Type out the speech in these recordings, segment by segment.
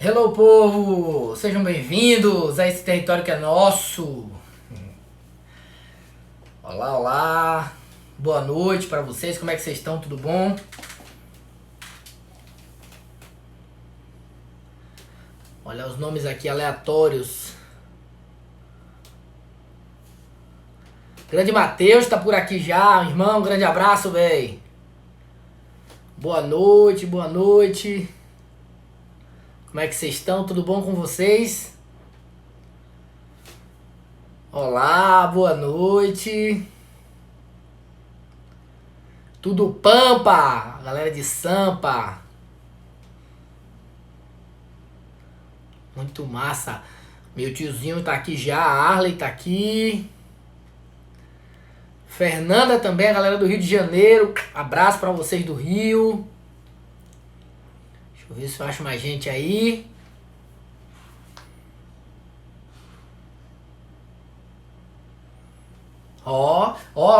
Hello, povo! Sejam bem-vindos a esse território que é nosso. Olá, olá. Boa noite para vocês. Como é que vocês estão? Tudo bom? Olha os nomes aqui aleatórios. Grande Matheus tá por aqui já, irmão. Grande abraço, véi. Boa noite, boa noite. Como é que vocês estão? Tudo bom com vocês? Olá, boa noite. Tudo pampa, galera de Sampa. Muito massa. Meu tiozinho tá aqui já, a Arley tá aqui. Fernanda também, a galera do Rio de Janeiro. Abraço pra vocês do Rio. Deixa eu ver se eu acho mais gente aí.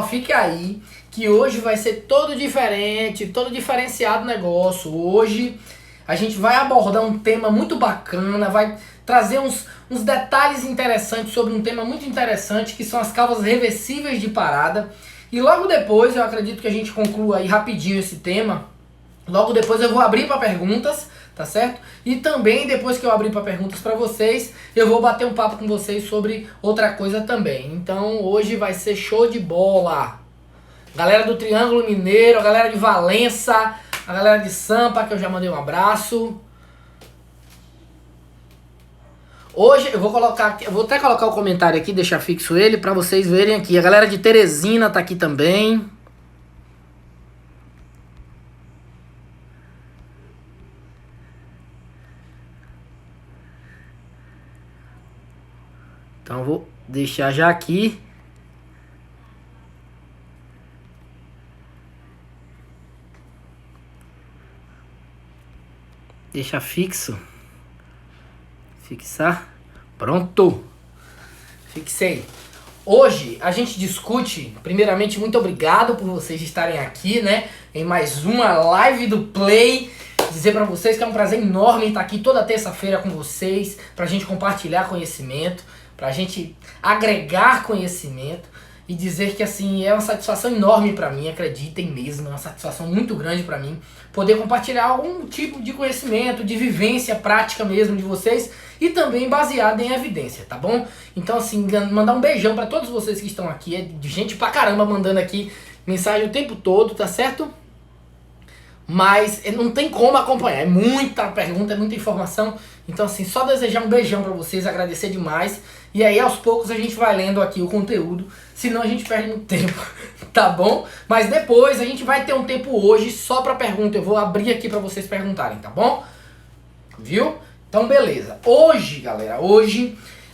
Fica aí, que hoje vai ser todo diferente, todo diferenciado o negócio. Hoje a gente vai abordar um tema muito bacana, vai trazer uns detalhes interessantes sobre um tema muito interessante, que são as causas reversíveis de parada. E logo depois, eu acredito que a gente conclua aí rapidinho esse tema. Logo depois eu vou abrir para perguntas, tá certo? E também depois que eu abrir para perguntas para vocês, eu vou bater um papo com vocês sobre outra coisa também. Então hoje vai ser show de bola. Galera do Triângulo Mineiro, a galera de Valença, a galera de Sampa, que eu já mandei um abraço. Hoje eu vou até colocar o comentário aqui, deixar fixo ele para vocês verem aqui. A galera de Teresina tá aqui também. Então eu vou deixar já aqui. Deixa fixo. Fixar. Pronto. Fixei. Hoje a gente discute, primeiramente, muito obrigado por vocês estarem aqui, né? Em mais uma live do Play. Dizer pra vocês que é um prazer enorme estar aqui toda terça-feira com vocês, pra gente compartilhar conhecimento, pra gente agregar conhecimento e dizer que assim é uma satisfação enorme pra mim, acreditem mesmo, é uma satisfação muito grande pra mim poder compartilhar algum tipo de conhecimento, de vivência prática mesmo de vocês e também baseado em evidência, tá bom? Então assim, mandar um beijão pra todos vocês que estão aqui, é de gente pra caramba mandando aqui mensagem o tempo todo, tá certo? Mas não tem como acompanhar, é muita pergunta, é muita informação. Então assim, só desejar um beijão pra vocês, agradecer demais. E aí aos poucos a gente vai lendo aqui o conteúdo, senão a gente perde muito tempo, tá bom? Mas depois a gente vai ter um tempo hoje só pra pergunta, eu vou abrir aqui pra vocês perguntarem, tá bom? Viu? Então beleza, hoje galera,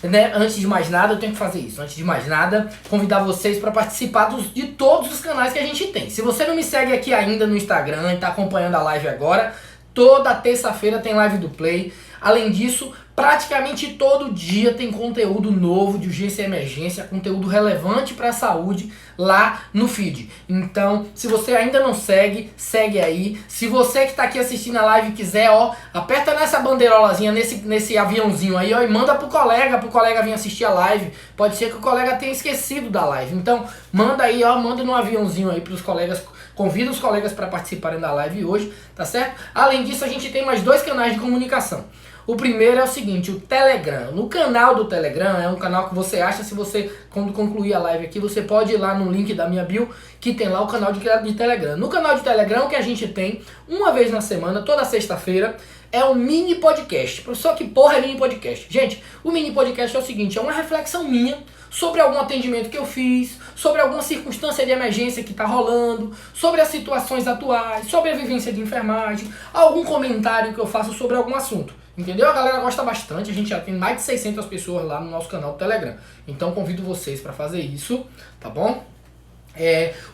né, antes de mais nada, eu tenho que fazer isso. Antes de mais nada, convidar vocês para participar de todos os canais que a gente tem. Se você não me segue aqui ainda no Instagram e tá acompanhando a live agora, toda terça-feira tem live do Play. Além disso, praticamente todo dia tem conteúdo novo de urgência e emergência, conteúdo relevante para a saúde lá no feed. Então, se você ainda não segue, segue aí. Se você que está aqui assistindo a live quiser, ó, aperta nessa bandeirolazinha, nesse aviãozinho aí, ó, e manda pro colega vir assistir a live. Pode ser que o colega tenha esquecido da live. Então, manda aí, ó, manda no aviãozinho aí pros colegas. Convida os colegas para participarem da live hoje, tá certo? Além disso, a gente tem mais dois canais de comunicação. O primeiro é o seguinte, o Telegram. No canal do Telegram, é um canal que você acha, se você, quando concluir a live aqui, você pode ir lá no link da minha bio, que tem lá o canal de Telegram. No canal de Telegram, o que a gente tem, uma vez na semana, toda sexta-feira, é um mini podcast. Só que porra é mini podcast? Gente, o mini podcast é o seguinte, é uma reflexão minha sobre algum atendimento que eu fiz, sobre alguma circunstância de emergência que está rolando, sobre as situações atuais, sobre a vivência de enfermagem, algum comentário que eu faço sobre algum assunto. Entendeu? A galera gosta bastante, a gente já tem mais de 600 pessoas lá no nosso canal do Telegram. Então convido vocês para fazer isso, tá bom?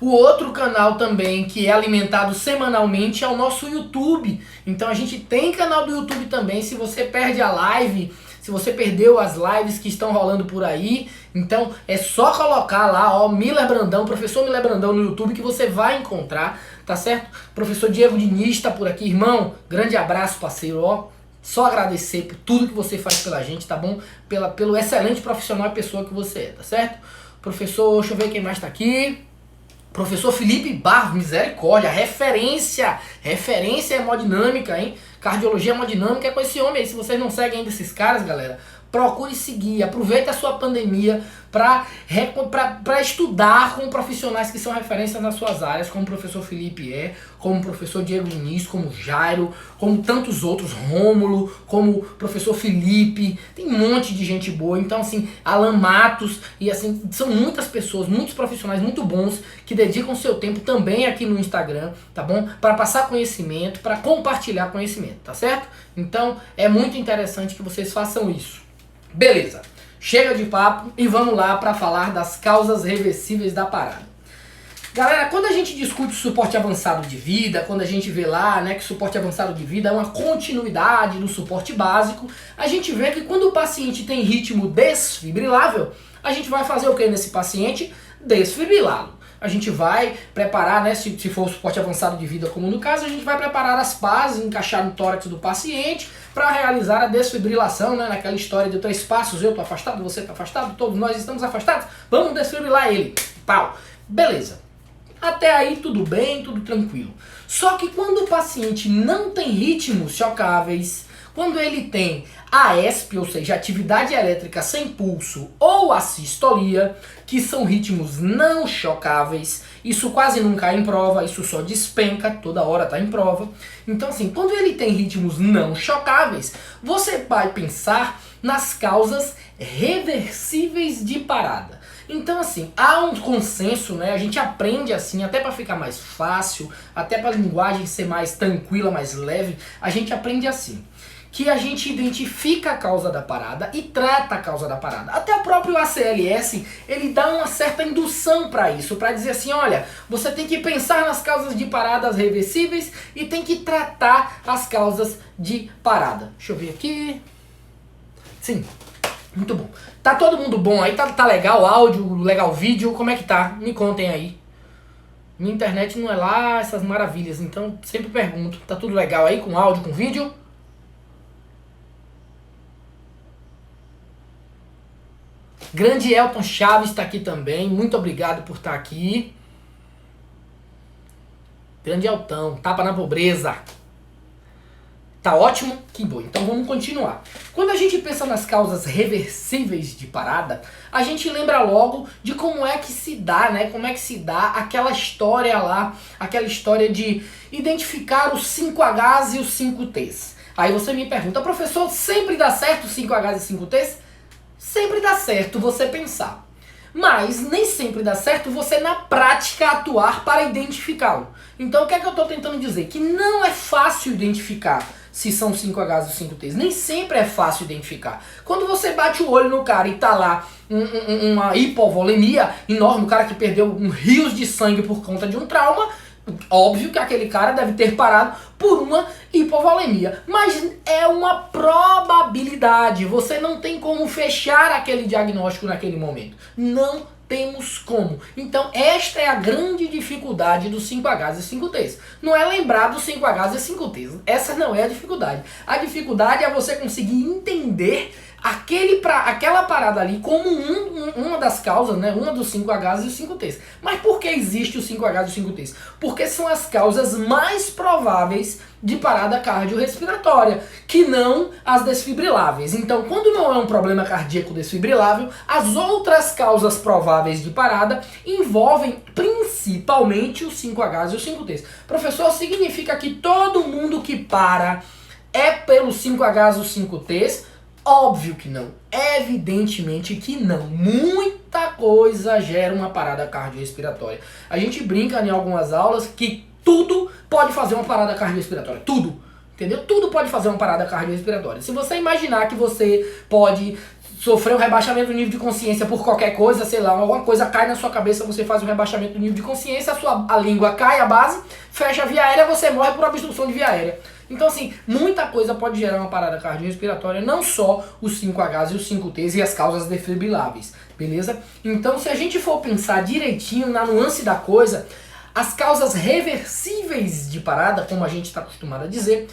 O outro canal também que é alimentado semanalmente é o nosso YouTube. Então a gente tem canal do YouTube também. Se você perde a live, se você perdeu as lives que estão rolando por aí, então é só colocar lá, ó, Miller Brandão, professor Miller Brandão no YouTube que você vai encontrar, tá certo? Professor Diego Diniz tá por aqui, irmão, grande abraço, parceiro, ó. Só agradecer por tudo que você faz pela gente, tá bom? Pelo excelente profissional e pessoa que você é, tá certo? Professor, deixa eu ver quem mais tá aqui. Professor Felipe Barros, misericórdia, referência hemodinâmica, hein? Cardiologia hemodinâmica é com esse homem aí. Se vocês não seguem ainda esses caras, galera, procure seguir, aproveite a sua pandemia para estudar com profissionais que são referências nas suas áreas, como o professor Felipe como o professor Diego Diniz, como Jairo, como tantos outros, Rômulo, como o professor Felipe, tem um monte de gente boa. Então assim, Alan Matos, e assim, são muitas pessoas, muitos profissionais muito bons que dedicam seu tempo também aqui no Instagram, tá bom? Para passar conhecimento, para compartilhar conhecimento, tá certo? Então é muito interessante que vocês façam isso. Beleza, chega de papo e vamos lá para falar das causas reversíveis da parada. Galera, quando a gente discute o suporte avançado de vida, quando a gente vê lá, né, que o suporte avançado de vida é uma continuidade do suporte básico, a gente vê que quando o paciente tem ritmo desfibrilável, a gente vai fazer o que nesse paciente? Desfibrilá-lo. A gente vai preparar, né, se for o suporte avançado de vida, como no caso, a gente vai preparar as pás, encaixar no tórax do paciente para realizar a desfibrilação, né, naquela história de 3 passos, eu tô afastado, você tá afastado, todos nós estamos afastados, vamos desfibrilar ele. Pau. Beleza. Até aí tudo bem, tudo tranquilo. Só que quando o paciente não tem ritmos chocáveis, quando ele tem AESP, ou seja, atividade elétrica sem pulso, ou assistolia, que são ritmos não chocáveis, isso quase não cai em prova, isso só despenca, toda hora tá em prova. Então assim, quando ele tem ritmos não chocáveis, você vai pensar nas causas reversíveis de parada. Então assim, há um consenso, né? A gente aprende assim, até para ficar mais fácil, até para a linguagem ser mais tranquila, mais leve, a gente aprende assim, que a gente identifica a causa da parada e trata a causa da parada. Até o próprio ACLS, ele dá uma certa indução para isso, para dizer assim, olha, você tem que pensar nas causas de paradas reversíveis e tem que tratar as causas de parada. Deixa eu ver aqui. Sim, muito bom. Tá todo mundo bom aí? Tá legal o áudio, legal o vídeo? Como é que tá? Me contem aí. Minha internet não é lá essas maravilhas, então sempre pergunto. Tá tudo legal aí com áudio, com vídeo? Grande Elton Chaves está aqui também. Muito obrigado por estar aqui. Grande Elton, tapa na pobreza. Tá ótimo? Que bom. Então vamos continuar. Quando a gente pensa nas causas reversíveis de parada, a gente lembra logo de como é que se dá, né? Como é que se dá aquela história lá, aquela história de identificar os 5Hs e os 5Ts. Aí você me pergunta, professor, sempre dá certo 5Hs e 5Ts? Sempre dá certo você pensar, mas nem sempre dá certo você na prática atuar para identificá-lo. Então o que é que eu estou tentando dizer? Que não é fácil identificar se são 5Hs ou 5Ts. Nem sempre é fácil identificar. Quando você bate o olho no cara e tá lá uma hipovolemia enorme, o cara que perdeu rios de sangue por conta de um trauma, óbvio que aquele cara deve ter parado por uma hipovolemia, mas é uma probabilidade, você não tem como fechar aquele diagnóstico naquele momento, não temos como. Então esta é a grande dificuldade dos 5Hs e 5Ts, não é lembrar dos 5Hs e 5Ts, essa não é a dificuldade. A dificuldade é você conseguir entender aquela parada ali como uma das causas, né? Uma dos 5Hs e os 5Ts. Mas por que existe os 5Hs e os 5Ts? Porque são as causas mais prováveis de parada cardiorrespiratória, que não as desfibriláveis. Então, quando não é um problema cardíaco desfibrilável, as outras causas prováveis de parada envolvem principalmente os 5Hs e os 5Ts. Professor, significa que todo mundo que para é pelos 5Hs e os 5Ts? Óbvio que não, evidentemente que não. Muita coisa gera uma parada cardiorrespiratória. A gente brinca em algumas aulas que tudo pode fazer uma parada cardiorrespiratória, tudo, entendeu? Tudo pode fazer uma parada cardiorrespiratória. Se você imaginar que você pode sofrer um rebaixamento do nível de consciência por qualquer coisa, sei lá, alguma coisa cai na sua cabeça, você faz um rebaixamento do nível de consciência, a língua cai, a base, fecha a via aérea, você morre por obstrução de via aérea. Então assim, muita coisa pode gerar uma parada cardiorrespiratória, não só os 5Hs e os 5Ts e as causas desfibriláveis, beleza? Então se a gente for pensar direitinho na nuance da coisa, as causas reversíveis de parada, como a gente está acostumado a dizer,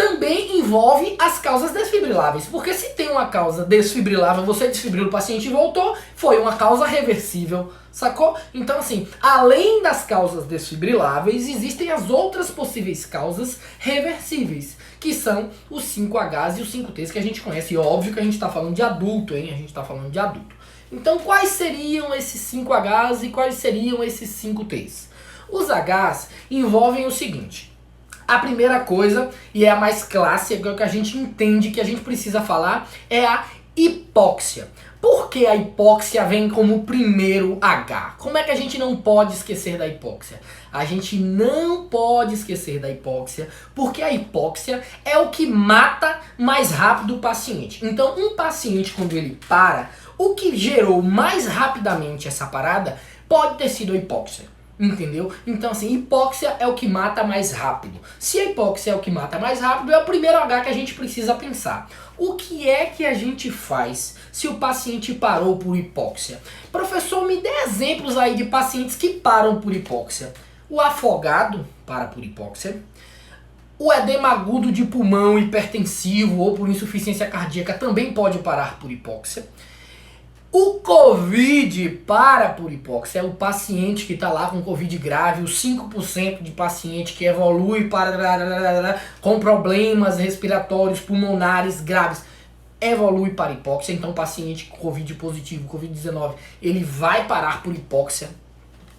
também envolve as causas desfibriláveis, porque se tem uma causa desfibrilável, você desfibrila o paciente e voltou, foi uma causa reversível, sacou? Então assim, além das causas desfibriláveis, existem as outras possíveis causas reversíveis, que são os 5Hs e os 5Ts que a gente conhece, e óbvio que a gente está falando de adulto, hein? A gente está falando de adulto. Então quais seriam esses 5Hs e quais seriam esses 5Ts? Os Hs envolvem o seguinte: a primeira coisa, e é a mais clássica, é o que a gente entende que a gente precisa falar, é a hipóxia. Por que a hipóxia vem como primeiro H? Como é que a gente não pode esquecer da hipóxia? A gente não pode esquecer da hipóxia, porque a hipóxia é o que mata mais rápido o paciente. Então, um paciente, quando ele para, o que gerou mais rapidamente essa parada pode ter sido a hipóxia. Entendeu? Então assim, hipóxia é o que mata mais rápido. Se a hipóxia é o que mata mais rápido, é o primeiro H que a gente precisa pensar. O que é que a gente faz se o paciente parou por hipóxia? Professor, me dê exemplos aí de pacientes que param por hipóxia. O afogado para por hipóxia. O edema agudo de pulmão hipertensivo ou por insuficiência cardíaca também pode parar por hipóxia. O Covid para por hipóxia, é o paciente que está lá com Covid grave, os 5% de paciente que evolui para com problemas respiratórios, pulmonares graves, evolui para hipóxia. Então o paciente com Covid positivo, Covid-19, ele vai parar por hipóxia.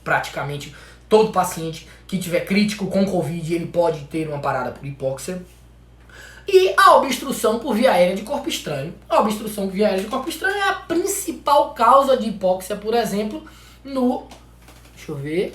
Praticamente todo paciente que tiver crítico com Covid, ele pode ter uma parada por hipóxia. E a obstrução por via aérea de corpo estranho. A obstrução por via aérea de corpo estranho é a principal causa de hipóxia, por exemplo, no... Deixa eu ver.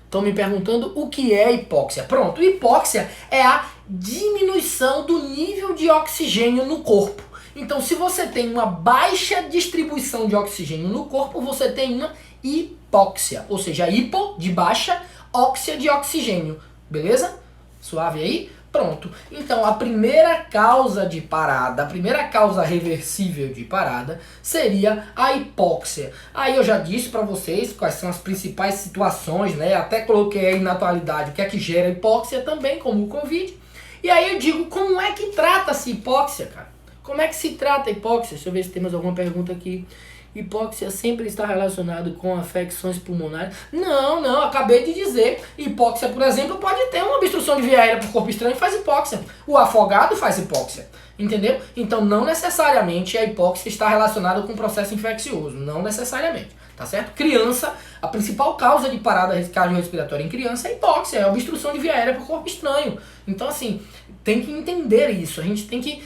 Estão me perguntando o que é hipóxia. Pronto, hipóxia é a diminuição do nível de oxigênio no corpo. Então, se você tem uma baixa distribuição de oxigênio no corpo, você tem uma hipóxia. Ou seja, hipo de baixa, óxia de oxigênio. Beleza? Suave aí? Pronto. Então, a primeira causa de parada, a primeira causa reversível de parada seria a hipóxia. Aí eu já disse para vocês quais são as principais situações, né? Até coloquei aí na atualidade o que é que gera hipóxia também, como o Covid. E aí eu digo, como é que trata-se hipóxia, cara? Como é que se trata a hipóxia? Deixa eu ver se temos alguma pergunta aqui. Hipóxia sempre está relacionado com afecções pulmonares? Não, acabei de dizer. Hipóxia, por exemplo, pode ter uma obstrução de via aérea por corpo estranho e faz hipóxia. O afogado faz hipóxia, entendeu? Então não necessariamente a hipóxia está relacionada com processo infeccioso, não necessariamente, tá certo? Criança, a principal causa de parada cardiorrespiratória em criança é hipóxia, é a obstrução de via aérea por corpo estranho. Então assim, tem que entender isso, a gente tem que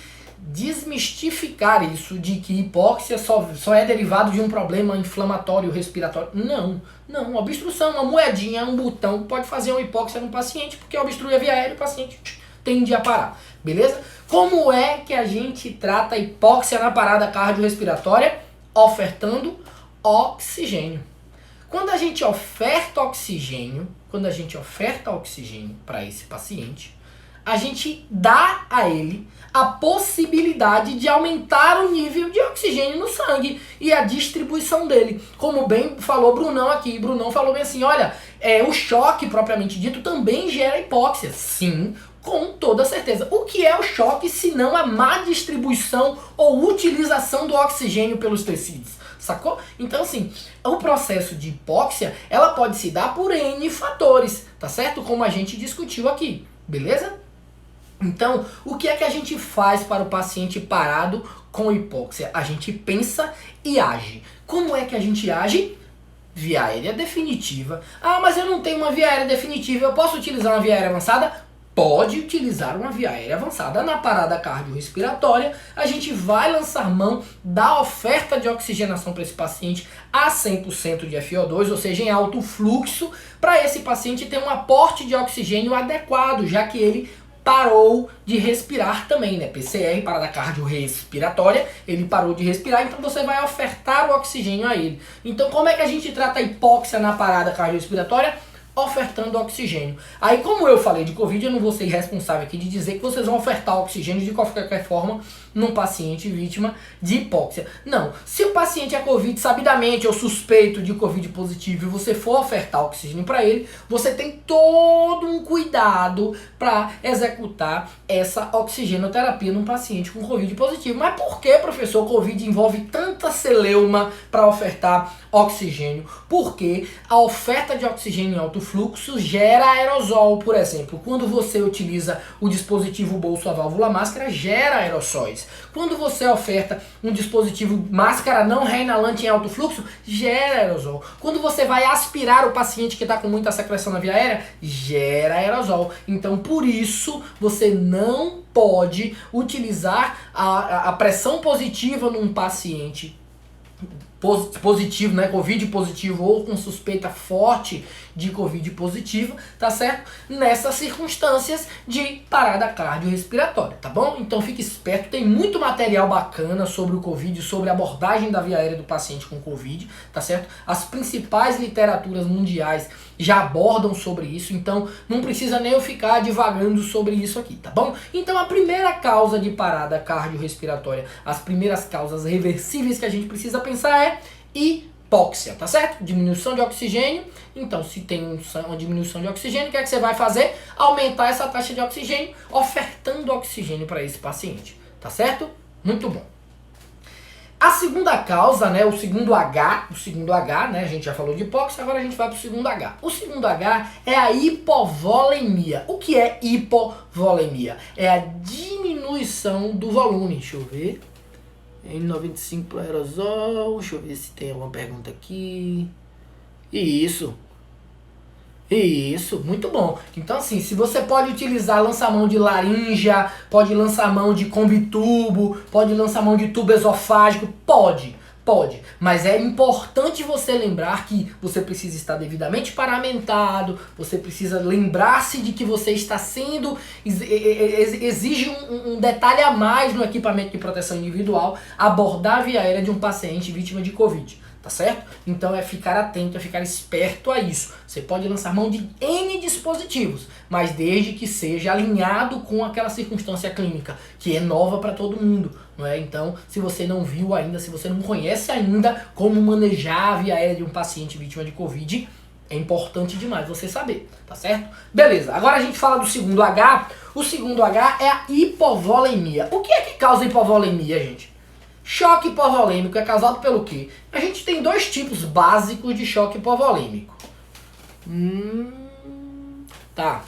desmistificar isso de que hipóxia só é derivado de um problema inflamatório respiratório. Não, obstrução, uma moedinha, um botão pode fazer uma hipóxia no paciente, porque obstrui a via aérea e o paciente tende a parar, beleza? Como é que a gente trata a hipóxia na parada cardiorrespiratória? Ofertando oxigênio. Quando a gente oferta oxigênio para esse paciente, a gente dá a ele a possibilidade de aumentar o nível de oxigênio no sangue e a distribuição dele. Como bem falou Brunão aqui, Brunão falou bem assim, olha, o choque propriamente dito também gera hipóxia. Sim, com toda certeza. O que é o choque se não a má distribuição ou utilização do oxigênio pelos tecidos? Sacou? Então assim, o processo de hipóxia, ela pode se dar por N fatores, tá certo? Como a gente discutiu aqui, beleza? Então, o que é que a gente faz para o paciente parado com hipóxia? A gente pensa e age. Como é que a gente age? Via aérea definitiva. Ah, mas eu não tenho uma via aérea definitiva, eu posso utilizar uma via aérea avançada? Pode utilizar uma via aérea avançada. Na parada cardiorrespiratória, a gente vai lançar mão da oferta de oxigenação para esse paciente a 100% de FO2, ou seja, em alto fluxo, para esse paciente ter um aporte de oxigênio adequado, já que ele parou de respirar também, né? PCR, parada cardiorrespiratória, ele parou de respirar, então você vai ofertar o oxigênio a ele. Então como é que a gente trata a hipóxia na parada cardiorrespiratória? Ofertando oxigênio. Aí, como eu falei de Covid, eu não vou ser responsável aqui de dizer que vocês vão ofertar oxigênio de qualquer forma num paciente vítima de hipóxia. Não, se o paciente é Covid sabidamente ou suspeito de Covid positivo e você for ofertar oxigênio para ele, você tem todo um cuidado para executar essa oxigenoterapia num paciente com Covid positivo. Mas por que, professor, Covid envolve tanta celeuma para ofertar oxigênio? Porque a oferta de oxigênio em alto fluxo gera aerosol, por exemplo. Quando você utiliza o dispositivo bolso, a válvula máscara, gera aerossóis. Quando você oferta um dispositivo máscara não reinalante em alto fluxo, gera aerosol. Quando você vai aspirar o paciente que está com muita secreção na via aérea, gera aerosol. Então, por isso, você não pode utilizar a pressão positiva num paciente positivo, né, Covid positivo ou com suspeita forte de Covid positiva, tá certo? Nessas circunstâncias de parada cardiorrespiratória, tá bom? Então fique esperto, tem muito material bacana sobre o Covid, sobre a abordagem da via aérea do paciente com Covid, tá certo? As principais literaturas mundiais já abordam sobre isso, então não precisa nem eu ficar divagando sobre isso aqui, tá bom? Então a primeira causa de parada cardiorrespiratória, as primeiras causas reversíveis que a gente precisa pensar é hipóxia, tá certo? Diminuição de oxigênio. Então, se tem uma diminuição de oxigênio, o que é que você vai fazer? Aumentar essa taxa de oxigênio, ofertando oxigênio para esse paciente, tá certo? Muito bom. A segunda causa, né, o segundo H, né, a gente já falou de hipóxia, agora a gente vai para o segundo H. O segundo H é a hipovolemia. O que é hipovolemia? É a diminuição do volume. Deixa eu ver. N95 para aerosol. Deixa eu ver se tem alguma pergunta aqui. Isso, muito bom. Então assim, se você pode utilizar lança-mão de laringe, pode lançar mão de combitubo, pode lançar mão de tubo esofágico, pode. Mas é importante você lembrar que você precisa estar devidamente paramentado, você precisa lembrar-se de que você está sendo, exige um detalhe a mais no equipamento de proteção individual, abordar a via aérea de um paciente vítima de Covid. Tá certo? Então é ficar atento, é ficar esperto a isso. Você pode lançar mão de N dispositivos, mas desde que seja alinhado com aquela circunstância clínica, que é nova para todo mundo, não é? Então, se você não viu ainda, se você não conhece ainda como manejar a via aérea de um paciente vítima de Covid, é importante demais você saber, tá certo? Beleza, agora a gente fala do segundo H. O segundo H é a hipovolemia. O que é que causa hipovolemia, gente? Choque hipovolêmico é causado pelo quê? A gente tem dois tipos básicos de choque hipovolêmico. Tá.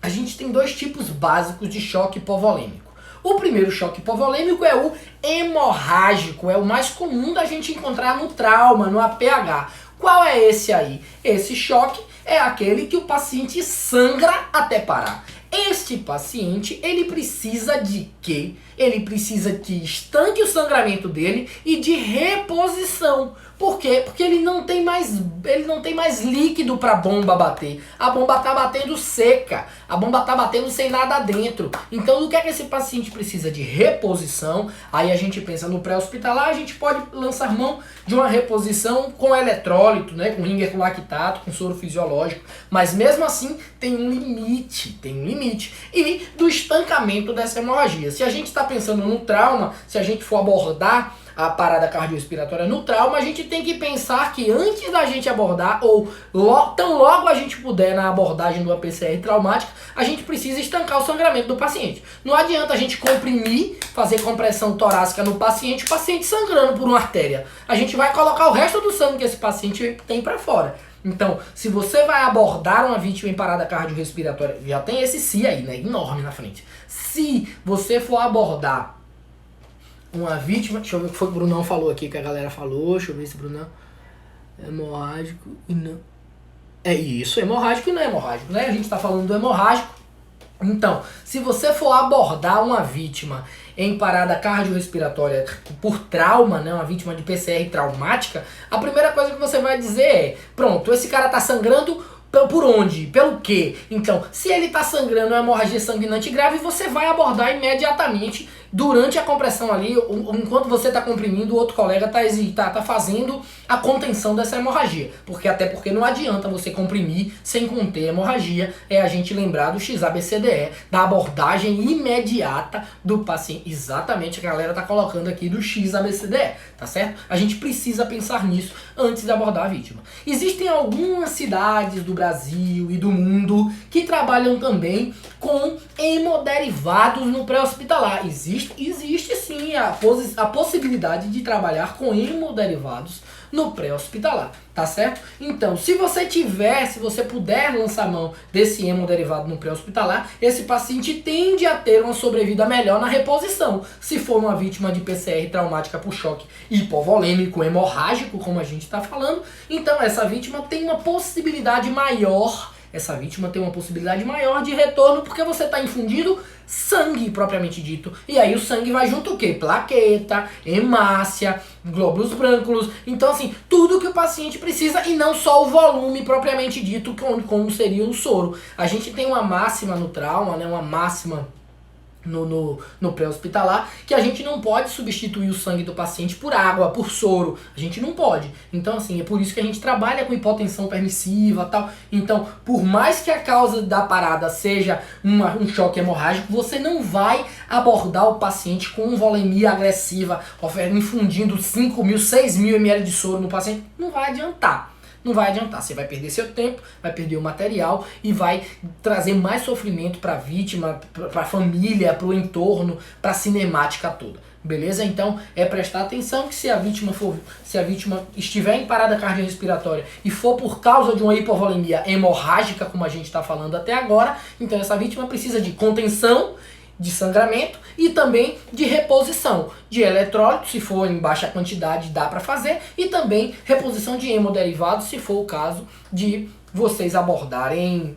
A gente tem dois tipos básicos de choque hipovolêmico. O primeiro choque hipovolêmico é o hemorrágico, é o mais comum da gente encontrar no trauma, no APH. Qual é esse aí? Esse choque é aquele que o paciente sangra até parar. Este paciente, ele precisa de quê? Ele precisa que estanque o sangramento dele e de reposição. Por quê? Porque ele não tem mais líquido para a bomba bater. A bomba está batendo seca. A bomba está batendo sem nada dentro. Então, do que é que esse paciente precisa? De reposição. Aí a gente pensa no pré-hospitalar, a gente pode lançar mão de uma reposição com eletrólito, né? Com ringer com lactato, com soro fisiológico. Mas mesmo assim, tem um limite. E do estancamento dessa hemorragia. Se a gente está pensando no trauma, se a gente for abordar a parada cardiorrespiratória no trauma, a gente tem que pensar que antes da gente abordar, ou tão logo a gente puder na abordagem do PCR traumática, a gente precisa estancar o sangramento do paciente. Não adianta a gente comprimir, fazer compressão torácica no paciente, o paciente sangrando por uma artéria. A gente vai colocar o resto do sangue que esse paciente tem para fora. Então, se você vai abordar uma vítima em parada cardiorrespiratória, já tem esse "se" aí, né, enorme na frente. Se você for abordar uma vítima, deixa eu ver o que foi que o Brunão falou aqui, que a galera falou, deixa eu ver se o Brunão, hemorrágico e não, é isso, hemorrágico e não é hemorrágico, né, a gente tá falando do hemorrágico. Então, se você for abordar uma vítima em parada cardiorrespiratória por trauma, né, uma vítima de PCR traumática, a primeira coisa que você vai dizer é, pronto, esse cara tá sangrando por onde? Pelo quê? Então, se ele tá sangrando uma hemorragia sanguinante grave, você vai abordar imediatamente durante a compressão ali, enquanto você está comprimindo, o outro colega tá fazendo a contenção dessa hemorragia. Até porque não adianta você comprimir sem conter a hemorragia. É a gente lembrar do XABCDE, da abordagem imediata do paciente. Exatamente, a galera tá colocando aqui do XABCDE, tá certo? A gente precisa pensar nisso antes de abordar a vítima. Existem algumas cidades do Brasil e do mundo que trabalham também com hemoderivados no pré-hospitalar. Existe sim a possibilidade de trabalhar com hemoderivados no pré-hospitalar, tá certo? Então, se você puder lançar mão desse hemoderivado no pré-hospitalar, esse paciente tende a ter uma sobrevida melhor na reposição. Se for uma vítima de PCR traumática por choque hipovolêmico hemorrágico, como a gente está falando, então essa vítima tem uma possibilidade maior de retorno, porque você está infundindo sangue propriamente dito. E aí o sangue vai junto o quê? Plaqueta, hemácia, glóbulos brancos. Então assim, tudo que o paciente precisa e não só o volume propriamente dito, como seria o soro. A gente tem uma máxima no trauma, né? Uma máxima no pré-hospitalar, que a gente não pode substituir o sangue do paciente por água, por soro. A gente não pode. Então, assim, é por isso que a gente trabalha com hipotensão permissiva e tal. Então, por mais que a causa da parada seja um choque hemorrágico, você não vai abordar o paciente com volemia agressiva, infundindo 5.000, 6.000 ml de soro no paciente. Não vai adiantar. Não vai adiantar, você vai perder seu tempo, vai perder o material e vai trazer mais sofrimento para a vítima, para a família, para o entorno, para a cinemática toda. Beleza? Então é prestar atenção que se a vítima estiver em parada cardiorrespiratória e for por causa de uma hipovolemia hemorrágica, como a gente está falando até agora, então essa vítima precisa de contenção de sangramento e também de reposição de eletrólito, se for em baixa quantidade dá para fazer, e também reposição de hemoderivados, se for o caso de vocês abordarem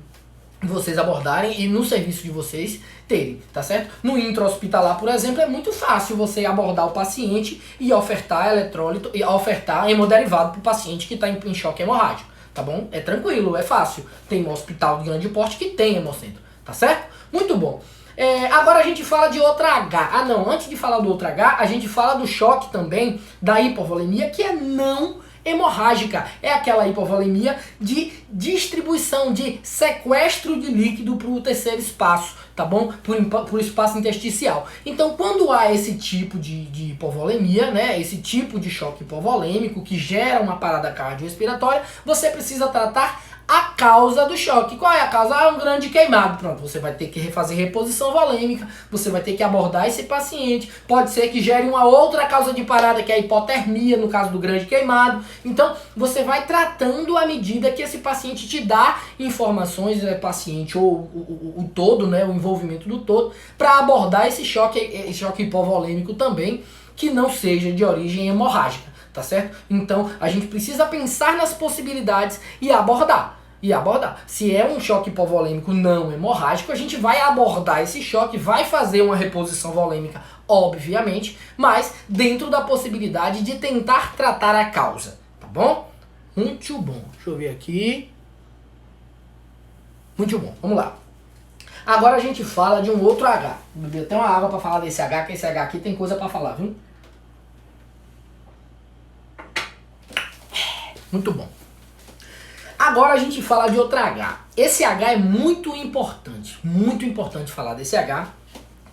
e no serviço de vocês terem, tá certo? No intra-hospitalar, por exemplo, é muito fácil você abordar o paciente e ofertar eletrólito e ofertar hemoderivado para o paciente que está em choque hemorrágico, tá bom? É tranquilo, é fácil. Tem um hospital de grande porte que tem hemocentro, tá certo? Muito bom. Agora a gente fala de outra H. Antes de falar do outra H, a gente fala do choque também, da hipovolemia, que é não hemorrágica. É aquela hipovolemia de distribuição, de sequestro de líquido para o terceiro espaço, tá bom? Por espaço intersticial. Então, quando há esse tipo de hipovolemia, né, esse tipo de choque hipovolêmico que gera uma parada cardiorrespiratória, você precisa tratar a causa do choque. Qual é a causa? Um grande queimado. Pronto, você vai ter que fazer reposição volêmica, você vai ter que abordar esse paciente. Pode ser que gere uma outra causa de parada, que é a hipotermia, no caso do grande queimado. Então, você vai tratando à medida que esse paciente te dá informações, paciente ou o todo, né, o envolvimento do todo, para abordar esse choque hipovolêmico também, que não seja de origem hemorrágica, tá certo? Então, a gente precisa pensar nas possibilidades e abordar. Se é um choque hipovolêmico não hemorrágico, a gente vai abordar esse choque, vai fazer uma reposição volêmica, obviamente, mas dentro da possibilidade de tentar tratar a causa, tá bom? Muito bom. Deixa eu ver aqui. Muito bom, vamos lá. Agora a gente fala de um outro H. Vou beber até uma água para falar desse H, que esse H aqui tem coisa para falar, viu? Muito bom. Agora a gente fala de outra H. Esse H é muito importante falar desse H,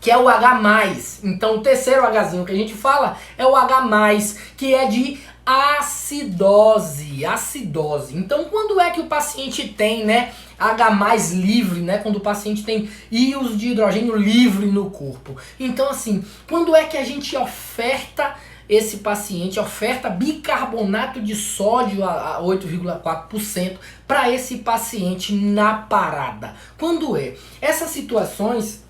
que é o H+. Então o terceiro Hzinho que a gente fala é o H+, que é de acidose. Então quando é que o paciente tem, né, H+ livre, né, quando o paciente tem íons de hidrogênio livre no corpo? Então assim, quando é que a gente oferta esse paciente, oferta bicarbonato de sódio a 8,4% para esse paciente na parada? Quando é? Essas situações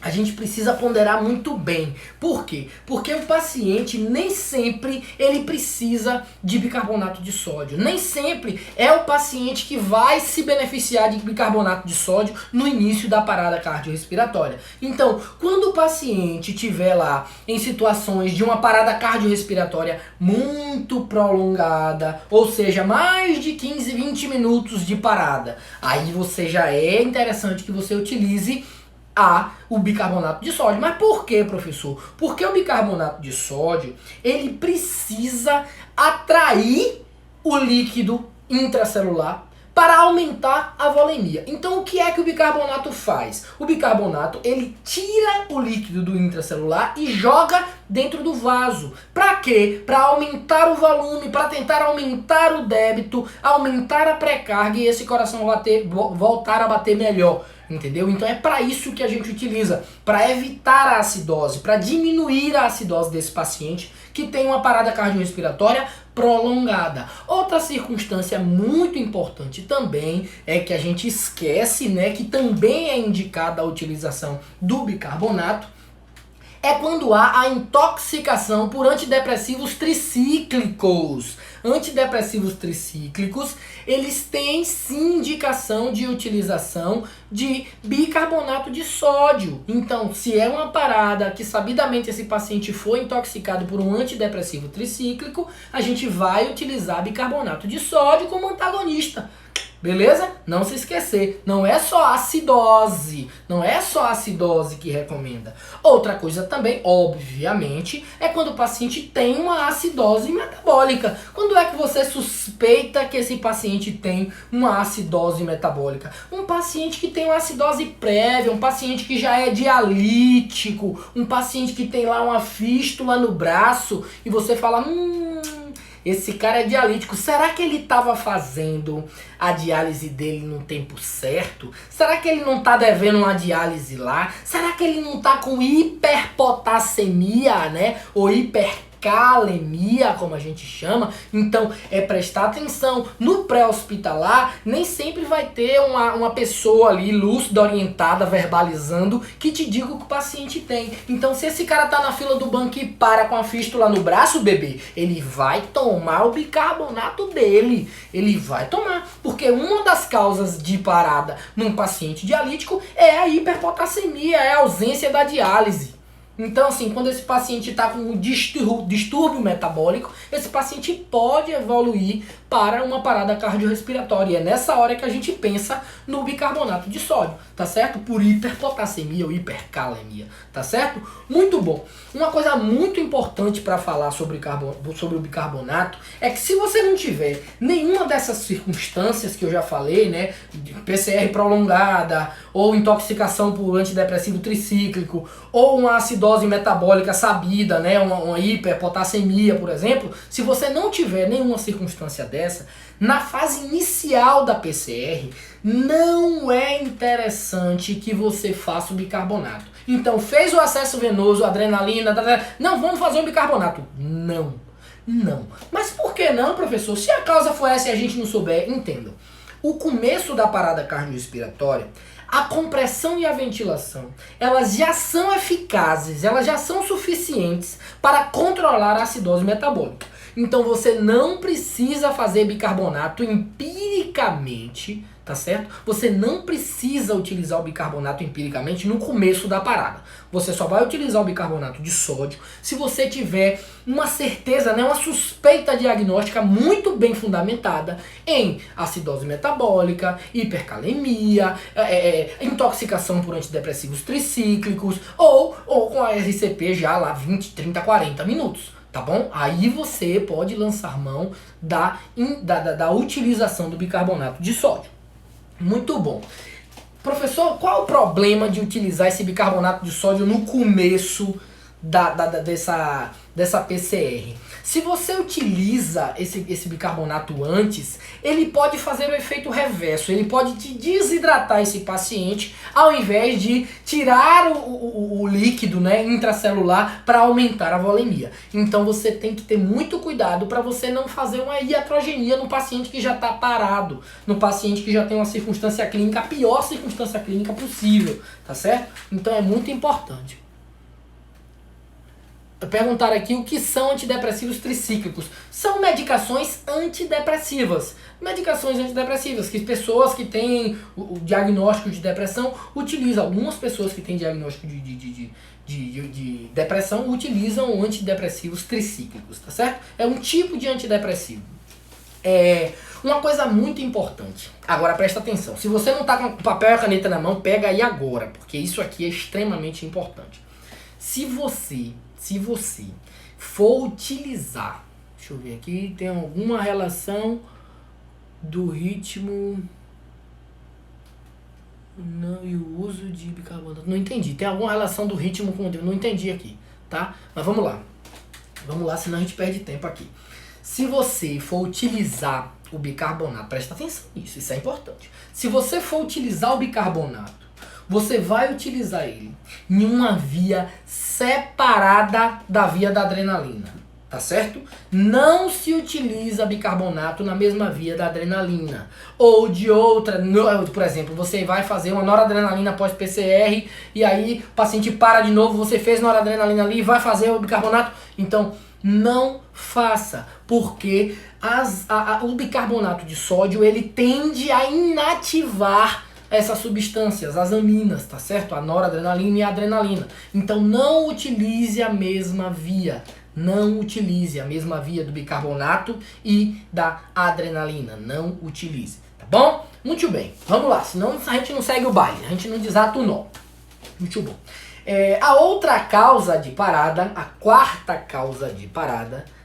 a gente precisa ponderar muito bem. Por quê? Porque o paciente nem sempre ele precisa de bicarbonato de sódio. Nem sempre é o paciente que vai se beneficiar de bicarbonato de sódio no início da parada cardiorrespiratória. Então, quando o paciente estiver lá em situações de uma parada cardiorrespiratória muito prolongada, ou seja, mais de 15, 20 minutos de parada, aí já é interessante que você utilize o bicarbonato de sódio. Mas por quê, professor? Porque o bicarbonato de sódio, ele precisa atrair o líquido intracelular para aumentar a volemia. Então o que é que o bicarbonato faz? O bicarbonato, ele tira o líquido do intracelular e joga dentro do vaso. Para quê? Para aumentar o volume, para tentar aumentar o débito, aumentar a pré-carga e esse coração voltar a bater melhor. Entendeu? Então é para isso que a gente utiliza, para evitar a acidose, para diminuir a acidose desse paciente que tem uma parada cardiorrespiratória prolongada. Outra circunstância muito importante também é que a gente esquece, né, que também é indicada a utilização do bicarbonato, é quando há a intoxicação por antidepressivos tricíclicos. Antidepressivos tricíclicos, eles têm sim indicação de utilização de bicarbonato de sódio. Então, se é uma parada que sabidamente esse paciente foi intoxicado por um antidepressivo tricíclico, a gente vai utilizar bicarbonato de sódio como antagonista. Beleza? Não se esquecer, não é só acidose, não é só acidose que recomenda. Outra coisa também, obviamente, é quando o paciente tem uma acidose metabólica. Quando é que você suspeita que esse paciente tem uma acidose metabólica? Um paciente que tem uma acidose prévia, um paciente que já é dialítico, um paciente que tem lá uma fístula no braço e você fala, esse cara é dialítico. Será que ele estava fazendo a diálise dele no tempo certo? Será que ele não está devendo uma diálise lá? Será que ele não está com hiperpotassemia, né? Ou hipercalemia, como a gente chama? Então, é prestar atenção. No pré-hospitalar, nem sempre vai ter uma pessoa ali, lúcida, orientada, verbalizando, que te diga o que o paciente tem. Então, se esse cara tá na fila do banco e para com a fístula no braço, bebê, ele vai tomar o bicarbonato dele. Ele vai tomar. Porque uma das causas de parada num paciente dialítico é a hiperpotassemia, é a ausência da diálise. Então, assim, quando esse paciente está com um distúrbio metabólico, esse paciente pode evoluir para uma parada cardiorrespiratória. E é nessa hora que a gente pensa no bicarbonato de sódio, tá certo? Por hiperpotassemia ou hipercalemia, tá certo? Muito bom. Uma coisa muito importante para falar sobre o bicarbonato é que se você não tiver nenhuma dessas circunstâncias que eu já falei, né, PCR prolongada, ou intoxicação por antidepressivo tricíclico, ou uma acidose metabólica sabida, né, uma hiperpotassemia, por exemplo, se você não tiver nenhuma circunstância dessa, na fase inicial da PCR, não é interessante que você faça o bicarbonato. Então, fez o acesso venoso, adrenalina, não, vamos fazer o bicarbonato. Não. Mas por que não, professor? Se a causa for essa e a gente não souber, entenda. O começo da parada cardiorrespiratória, a compressão e a ventilação, elas já são eficazes, elas já são suficientes para controlar a acidose metabólica. Então você não precisa fazer bicarbonato empiricamente, tá certo? Você não precisa utilizar o bicarbonato empiricamente no começo da parada. Você só vai utilizar o bicarbonato de sódio se você tiver uma certeza, né, uma suspeita diagnóstica muito bem fundamentada em acidose metabólica, hipercalemia, intoxicação por antidepressivos tricíclicos ou com a RCP já lá 20, 30, 40 minutos. Tá bom? Aí você pode lançar mão da utilização do bicarbonato de sódio. Muito bom. Professor, qual é o problema de utilizar esse bicarbonato de sódio no começo dessa PCR? Se você utiliza esse bicarbonato antes, ele pode fazer o efeito reverso, ele pode te desidratar esse paciente ao invés de tirar o líquido, né, intracelular para aumentar a volemia. Então você tem que ter muito cuidado para você não fazer uma iatrogenia no paciente que já está parado, no paciente que já tem uma circunstância clínica, a pior circunstância clínica possível, tá certo? Então é muito importante. Perguntaram aqui o que são antidepressivos tricíclicos. São medicações antidepressivas. Medicações antidepressivas que pessoas que têm o diagnóstico de depressão utilizam. Algumas pessoas que têm diagnóstico de depressão utilizam antidepressivos tricíclicos, tá certo? É um tipo de antidepressivo. Uma coisa muito importante. Agora presta atenção. Se você não tá com o papel e a caneta na mão, pega aí agora, porque isso aqui é extremamente importante. Se você for utilizar, deixa eu ver aqui, tem alguma relação do ritmo não, e o uso de bicarbonato. Não entendi. Tem alguma relação do ritmo com o... Não entendi aqui, tá? Mas vamos lá. Vamos lá, senão a gente perde tempo aqui. Se você for utilizar o bicarbonato, presta atenção nisso, isso é importante. Se você for utilizar o bicarbonato, você vai utilizar ele em uma via separada da via da adrenalina, tá certo? Não se utiliza bicarbonato na mesma via da adrenalina. Ou de outra, por exemplo, você vai fazer uma noradrenalina após PCR e aí o paciente para de novo, você fez noradrenalina ali e vai fazer o bicarbonato. Então, não faça, porque o bicarbonato de sódio ele tende a inativar essas substâncias, as aminas, tá certo? A noradrenalina e a adrenalina. Então não utilize a mesma via. Não utilize a mesma via do bicarbonato e da adrenalina. Não utilize, tá bom? Muito bem, vamos lá, senão a gente não segue o baile, a gente não desata o nó. Muito bom. A outra causa de parada, a quarta causa de parada,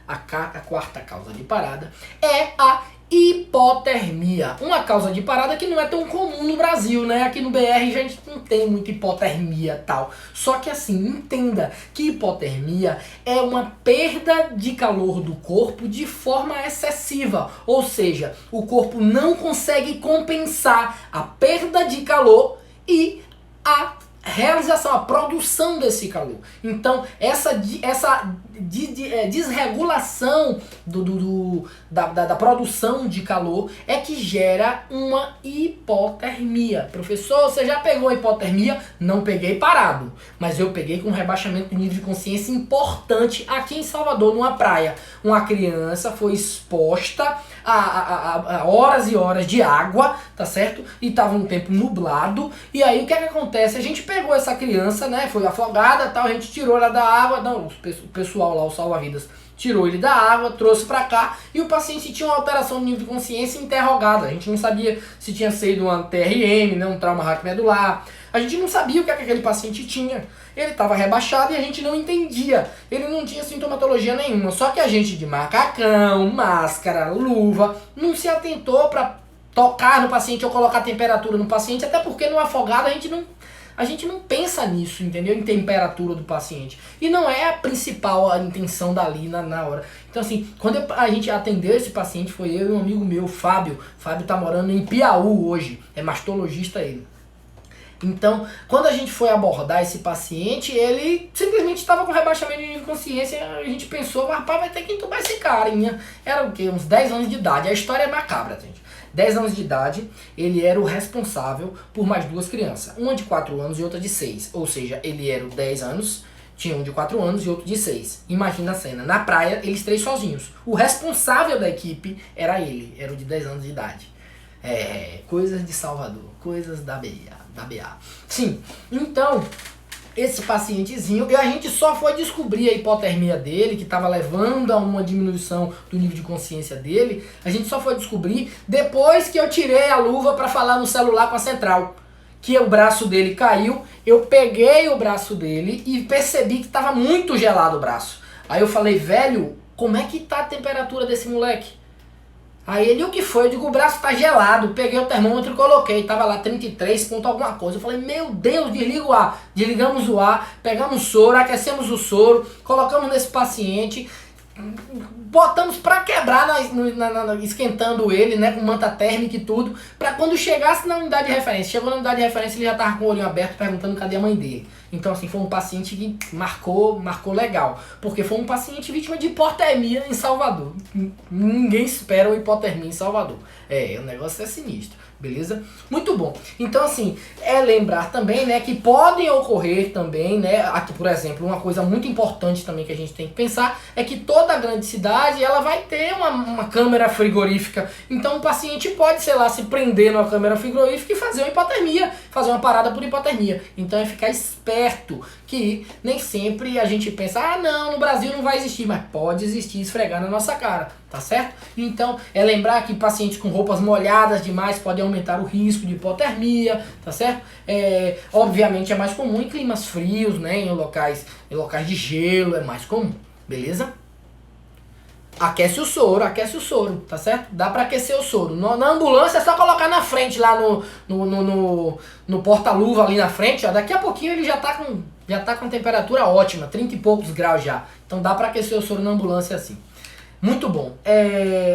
é a hipotermia. Uma causa de parada que não é tão comum no Brasil, né? Aqui no BR a gente não tem muita hipotermia tal. Só que assim, entenda que hipotermia é uma perda de calor do corpo de forma excessiva. Ou seja, o corpo não consegue compensar a perda de calor e a realização, a produção desse calor. Então, essa desregulação da produção de calor é que gera uma hipotermia. Professor, você já pegou a hipotermia? Não peguei parado, mas eu peguei com um rebaixamento do nível de consciência importante aqui em Salvador, numa praia. Uma criança foi exposta a horas e horas de água, tá certo? E tava um tempo nublado. E aí o que é que acontece? A gente pegou essa criança, né? Foi afogada, tal, a gente tirou ela da água. Não, o pessoal lá, o salva-vidas, tirou ele da água, trouxe pra cá. E o paciente tinha uma alteração no nível de consciência interrogada. A gente não sabia se tinha sido uma TRM, né? Um trauma raquimedular. A gente não sabia o que aquele paciente tinha. Ele estava rebaixado e a gente não entendia. Ele não tinha sintomatologia nenhuma. Só que a gente de macacão, máscara, luva, não se atentou para tocar no paciente ou colocar temperatura no paciente, até porque no afogado a gente não pensa nisso, entendeu? Em temperatura do paciente. E não é a principal a intenção dali na hora. Então assim, quando a gente atendeu esse paciente, foi eu e um amigo meu, Fábio. Fábio tá morando em Piauí hoje. É mastologista ele. Então, quando a gente foi abordar esse paciente, ele simplesmente estava com rebaixamento de nível de consciência. A gente pensou, rapaz, vai ter que entubar esse carinha. Era o quê? Uns 10 anos de idade. A história é macabra, gente. 10 anos de idade, ele era o responsável por mais duas crianças. Uma de 4 anos e outra de 6. Ou seja, ele era o 10 anos, tinha um de 4 anos e outro de 6. Imagina a cena. Na praia, eles 3 sozinhos. O responsável da equipe era ele. Era o de 10 anos de idade. Coisas de Salvador. Coisas da BA. Sim, então, esse pacientezinho, a gente só foi descobrir a hipotermia dele, que estava levando a uma diminuição do nível de consciência dele, a gente só foi descobrir depois que eu tirei a luva para falar no celular com a central. Que o braço dele caiu, eu peguei o braço dele e percebi que estava muito gelado o braço. Aí eu falei, velho, como é que tá a temperatura desse moleque? Aí ele, o que foi? Eu digo, o braço tá gelado. Peguei o termômetro e coloquei. Tava lá 33 ponto alguma coisa. Eu falei, meu Deus, desliga o ar. Desligamos o ar, pegamos o soro, aquecemos o soro, colocamos nesse paciente, botamos pra quebrar, esquentando ele, né, com manta térmica e tudo, pra quando chegasse na unidade de referência. Chegou na unidade de referência, ele já tava com o olhinho aberto, perguntando cadê a mãe dele. Então, assim, foi um paciente que marcou legal, porque foi um paciente vítima de hipotermia em Salvador. Ninguém espera uma hipotermia em Salvador. O negócio é sinistro. beleza? Muito bom. Então, assim, é lembrar também, né, que podem ocorrer também, né, aqui, por exemplo, uma coisa muito importante também que a gente tem que pensar é que toda grande cidade, ela vai ter uma câmera frigorífica. Então, o paciente pode, sei lá, se prender numa câmera frigorífica e fazer uma hipotermia, fazer uma parada por hipotermia. Então, é ficar esperto, que nem sempre a gente pensa, ah, não, no Brasil não vai existir, mas pode existir, esfregar na nossa cara, tá certo? Então, é lembrar que pacientes com roupas molhadas demais podem aumentar o risco de hipotermia, tá certo? Obviamente é mais comum em climas frios, né? Em locais de gelo é mais comum, beleza? Aquece o soro, tá certo? Dá pra aquecer o soro. Na ambulância é só colocar na frente, lá no porta-luva ali na frente, ó. Daqui a pouquinho ele já tá com temperatura ótima, 30 e poucos graus já. Então dá pra aquecer o soro na ambulância assim. Muito bom.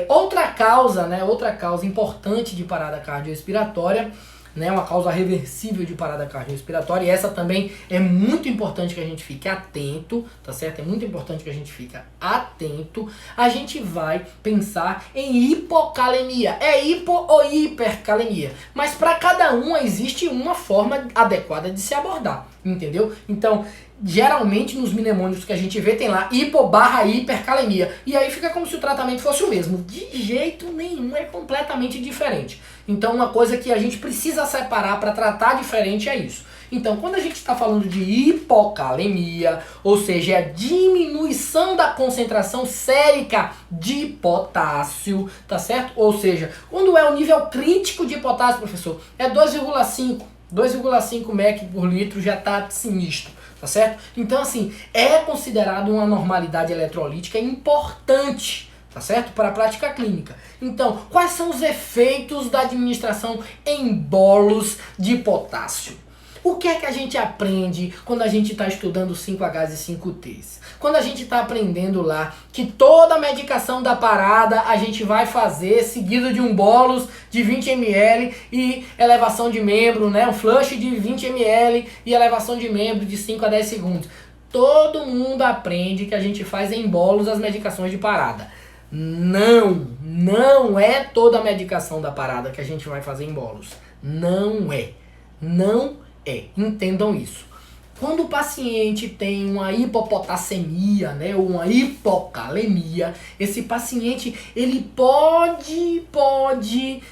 Outra causa importante de parada cardiorrespiratória, né, uma causa reversível de parada cardiorrespiratória, e essa também é muito importante que a gente fique atento, tá certo? É muito importante que a gente fique atento. A gente vai pensar em hipocalemia. É hipo ou hipercalemia. Mas para cada uma existe uma forma adequada de se abordar, entendeu? Então, geralmente nos mnemônicos que a gente vê tem lá hipo/hipercalemia. E aí fica como se o tratamento fosse o mesmo. De jeito nenhum, é completamente diferente. Então uma coisa que a gente precisa separar para tratar diferente é isso. Então quando a gente está falando de hipocalemia, ou seja, a diminuição da concentração sérica de potássio, tá certo? Ou seja, quando é o nível crítico de potássio, professor, é 2,5 mEq por litro, já tá sinistro. Tá certo? Então, assim, é considerado uma normalidade eletrolítica importante, tá certo? Para a prática clínica. Então, quais são os efeitos da administração em bolos de potássio? O que é que a gente aprende quando a gente está estudando 5Hs e 5Ts? Quando a gente está aprendendo lá que toda a medicação da parada a gente vai fazer seguido de um bolos de 20 ml e elevação de membro, né? Um flush de 20 ml e elevação de membro de 5 a 10 segundos. Todo mundo aprende que a gente faz em bolos as medicações de parada. Não é toda a medicação da parada que a gente vai fazer em bolos. Não é. Entendam isso. Quando o paciente tem uma hipopotassemia, né, ou uma hipocalemia, esse paciente ele pode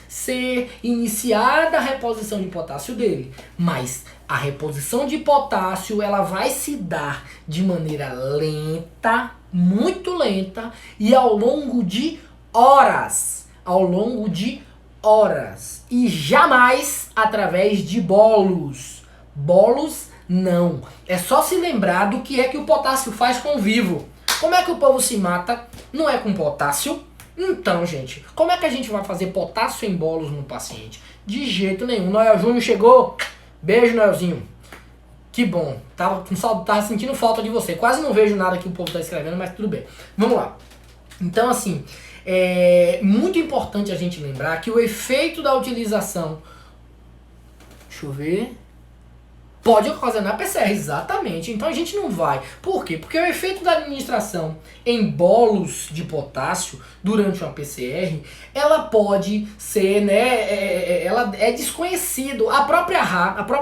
ser iniciada a reposição de potássio dele, mas a reposição de potássio ela vai se dar de maneira lenta, muito lenta e ao longo de horas, e jamais através de bolos. Bolos não. É só se lembrar do que é que o potássio faz com o vivo. Como é que o povo se mata? Não é com potássio? Então, gente, como é que a gente vai fazer potássio em bolos no paciente? De jeito nenhum. Noel Júnior chegou. Beijo, Noelzinho. Que bom. Tava sentindo falta de você. Quase não vejo nada que o povo tá escrevendo, mas tudo bem. Vamos lá. Então, assim, é muito importante a gente lembrar que o efeito da utilização... Deixa eu ver... Pode ocasionar PCR, exatamente. Então a gente não vai. Por quê? Porque o efeito da administração em bolos de potássio durante uma PCR, ela pode ser, né, ela é desconhecido. A própria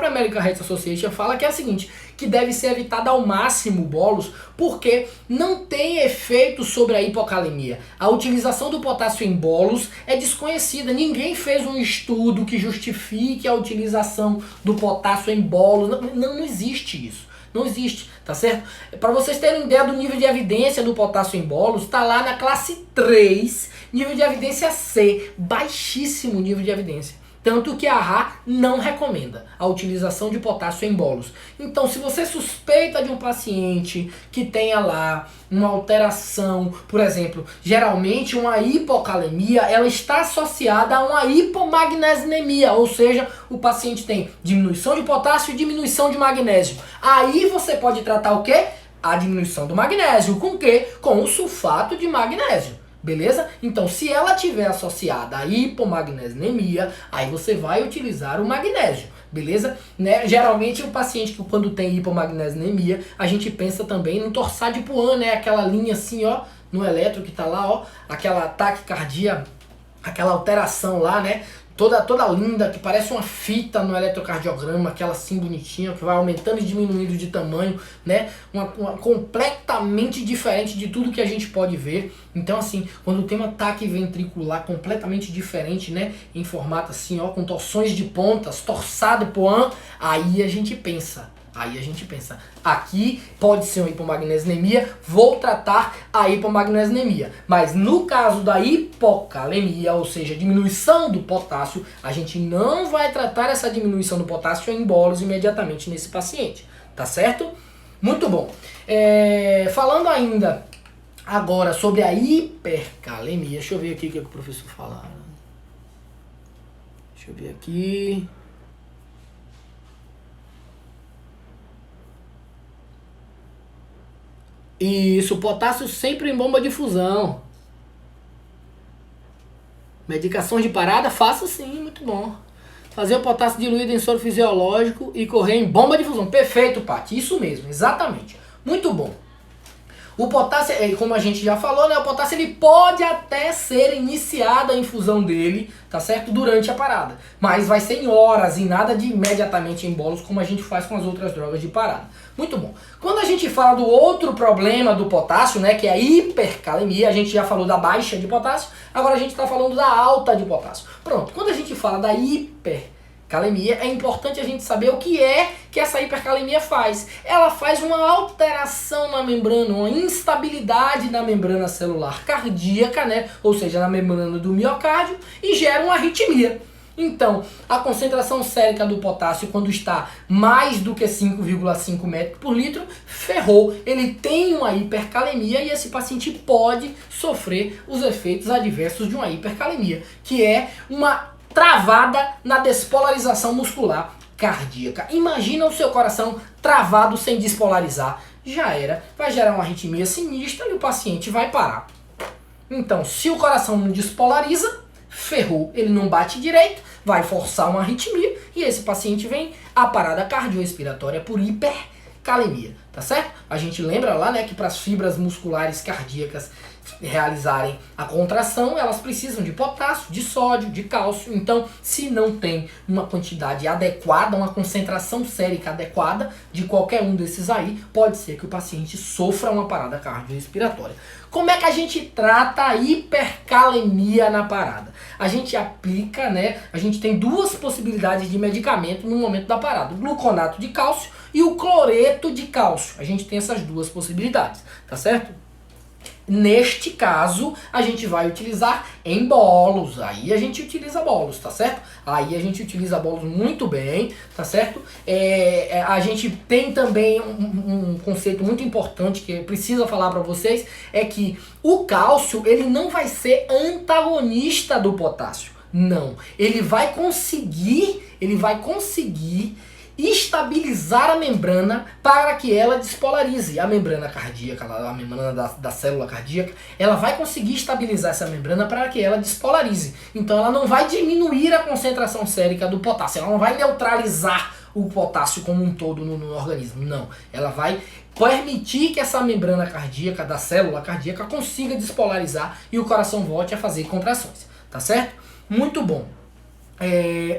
American Heart Association fala que é o seguinte, que deve ser evitada ao máximo bolos, porque não tem efeito sobre a hipocalemia. A utilização do potássio em bolos é desconhecida. Ninguém fez um estudo que justifique a utilização do potássio em bolos. Não existe isso. Não existe, tá certo? Para vocês terem ideia do nível de evidência do potássio em bolos, tá lá na classe 3, nível de evidência C, baixíssimo nível de evidência. Tanto que a AHA não recomenda a utilização de potássio em bolos. Então, se você suspeita de um paciente que tenha lá uma alteração, por exemplo, geralmente uma hipocalemia, ela está associada a uma hipomagnesemia, ou seja, o paciente tem diminuição de potássio e diminuição de magnésio. Aí você pode tratar o quê? A diminuição do magnésio. Com o quê? Com o sulfato de magnésio. Beleza? Então, se ela tiver associada a hipomagnesemia, aí você vai utilizar o magnésio. Beleza? Né? Geralmente, o paciente que quando tem hipomagnesemia, a gente pensa também no torsade de Puan, né? Aquela linha assim, ó, no eletro que tá lá, ó, aquela taquicardia, aquela alteração lá, né? toda linda, que parece uma fita no eletrocardiograma, aquela assim bonitinha, que vai aumentando e diminuindo de tamanho, né? Uma completamente diferente de tudo que a gente pode ver. Então assim, quando tem um ataque ventricular completamente diferente, né? Em formato assim, ó, com torções de pontas, torçado por an, aí a gente pensa, aqui pode ser uma hipomagnesemia, vou tratar a hipomagnesemia. Mas no caso da hipocalemia, ou seja, diminuição do potássio, a gente não vai tratar essa diminuição do potássio em bolos imediatamente nesse paciente, tá certo? Muito bom. Falando ainda agora sobre a hipercalemia, deixa eu ver aqui o que o professor fala. Deixa eu ver aqui. Isso, potássio sempre em bomba de fusão. Medicação de parada, faço sim, muito bom. Fazer o potássio diluído em soro fisiológico e correr em bomba de fusão. Perfeito, Paty, isso mesmo, exatamente. Muito bom. O potássio, como a gente já falou, né, o potássio ele pode até ser iniciada a infusão dele, tá certo? Durante a parada. Mas vai ser em horas e nada de imediatamente em bolos, como a gente faz com as outras drogas de parada. Muito bom. Quando a gente fala do outro problema do potássio, né, que é a hipercalemia, a gente já falou da baixa de potássio, agora a gente está falando da alta de potássio. Pronto, quando a gente fala da hipercalemia, é importante a gente saber o que é que essa hipercalemia faz. Ela faz uma alteração na membrana, uma instabilidade na membrana celular cardíaca, né? Ou seja, na membrana do miocárdio, e gera uma arritmia. Então, a concentração sérica do potássio, quando está mais do que 5,5 metros por litro, ferrou. Ele tem uma hipercalemia e esse paciente pode sofrer os efeitos adversos de uma hipercalemia, que é uma travada na despolarização muscular cardíaca. Imagina o seu coração travado sem despolarizar. Já era, vai gerar uma arritmia sinistra e o paciente vai parar. Então, se o coração não despolariza, ferrou, ele não bate direito, vai forçar uma arritmia e esse paciente vem a parada cardiorrespiratória por hipercalemia, tá certo? A gente lembra lá, né, que para as fibras musculares cardíacas realizarem a contração, elas precisam de potássio, de sódio, de cálcio. Então, se não tem uma quantidade adequada, uma concentração sérica adequada de qualquer um desses aí, pode ser que o paciente sofra uma parada cardiorrespiratória. Como é que a gente trata a hipercalemia na parada? A gente aplica, né? A gente tem duas possibilidades de medicamento no momento da parada: o gluconato de cálcio e o cloreto de cálcio. A gente tem essas duas possibilidades, tá certo? Neste caso, a gente vai utilizar em bolos. Aí a gente utiliza bolos, tá certo? Aí a gente utiliza bolos muito bem, tá certo? A gente tem também um conceito muito importante que precisa falar para vocês, é que o cálcio, ele não vai ser antagonista do potássio. Não. Ele vai conseguir estabilizar a membrana para que ela despolarize. A membrana cardíaca, a membrana da célula cardíaca, ela vai conseguir estabilizar essa membrana para que ela despolarize. Então ela não vai diminuir a concentração sérica do potássio, ela não vai neutralizar o potássio como um todo no organismo, não. Ela vai permitir que essa membrana cardíaca, da célula cardíaca, consiga despolarizar e o coração volte a fazer contrações, tá certo? Muito bom.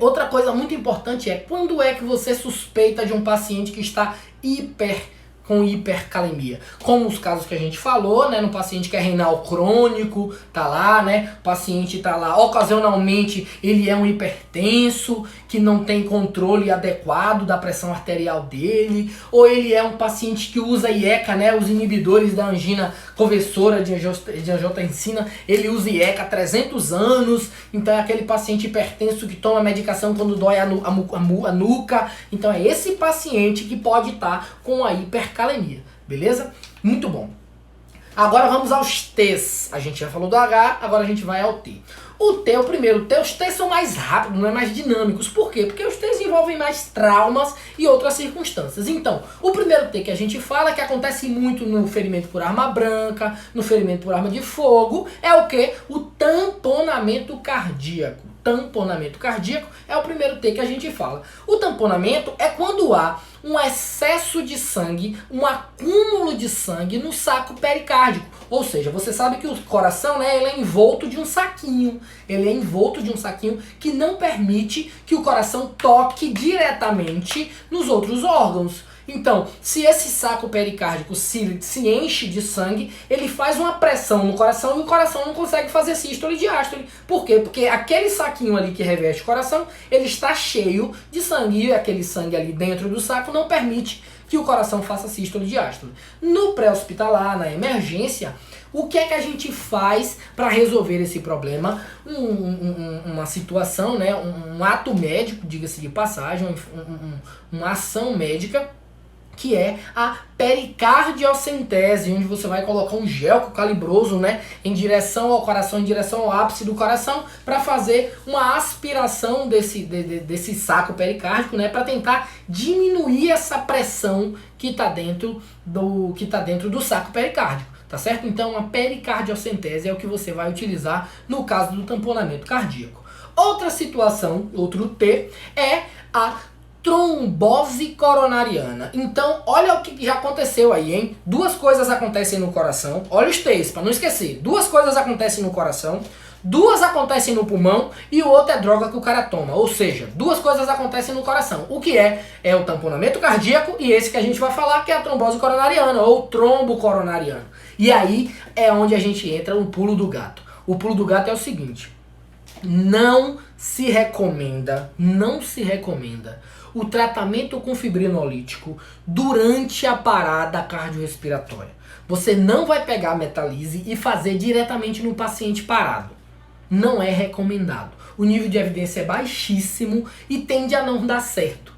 Outra coisa muito importante é quando é que você suspeita de um paciente que está com hipercalemia. Como os casos que a gente falou, né, no paciente que é renal crônico, tá lá, né, o paciente tá lá, ocasionalmente ele é um hipertenso, que não tem controle adequado da pressão arterial dele, ou ele é um paciente que usa IECA, né, os inibidores da angina conversora de angiotensina, ele usa IECA há 300 anos, então é aquele paciente hipertenso que toma medicação quando dói a nuca, então é esse paciente que pode estar com a hipercalemia, beleza? Muito bom. Agora vamos aos T's. A gente já falou do H, agora a gente vai ao T. O T é o primeiro. Os T's são mais rápidos, não é mais dinâmicos. Por quê? Porque os T's envolvem mais traumas e outras circunstâncias. Então, o primeiro T que a gente fala, que acontece muito no ferimento por arma branca, no ferimento por arma de fogo, é o quê? O tamponamento cardíaco. tamponamento cardíaco, é o primeiro T que a gente fala. O tamponamento é quando há um excesso de sangue, um acúmulo de sangue no saco pericárdico. Ou seja, você sabe que o coração, né, ele é envolto de um saquinho. Ele é envolto de um saquinho que não permite que o coração toque diretamente nos outros órgãos. Então, se esse saco pericárdico se enche de sangue, ele faz uma pressão no coração e o coração não consegue fazer sístole e diástole. Por quê? Porque aquele saquinho ali que reveste o coração, ele está cheio de sangue e aquele sangue ali dentro do saco não permite que o coração faça sístole e diástole. No pré-hospitalar, na emergência, o que é que a gente faz para resolver esse problema? Uma situação, né, um ato médico, diga-se de passagem, uma ação médica, que é a pericardiocentese, onde você vai colocar um gel calibroso, né, em direção ao coração, em direção ao ápice do coração, para fazer uma aspiração desse saco pericárdico, né, para tentar diminuir essa pressão que está dentro do saco pericárdico, tá certo? Então a pericardiocentese é o que você vai utilizar no caso do tamponamento cardíaco. Outra situação, outro T, é a trombose coronariana. Então, olha o que já aconteceu aí, hein? Duas coisas acontecem no coração. Olha os T's, para não esquecer. Duas coisas acontecem no coração, duas acontecem no pulmão e o outro é droga que o cara toma. Ou seja, duas coisas acontecem no coração. O que é? É o tamponamento cardíaco e esse que a gente vai falar, que é a trombose coronariana ou trombo coronariano. E aí é onde a gente entra no pulo do gato. O pulo do gato é o seguinte: não se recomenda o tratamento com fibrinolítico durante a parada cardiorrespiratória. Você não vai pegar a metalise e fazer diretamente no paciente parado. Não é recomendado. O nível de evidência é baixíssimo e tende a não dar certo.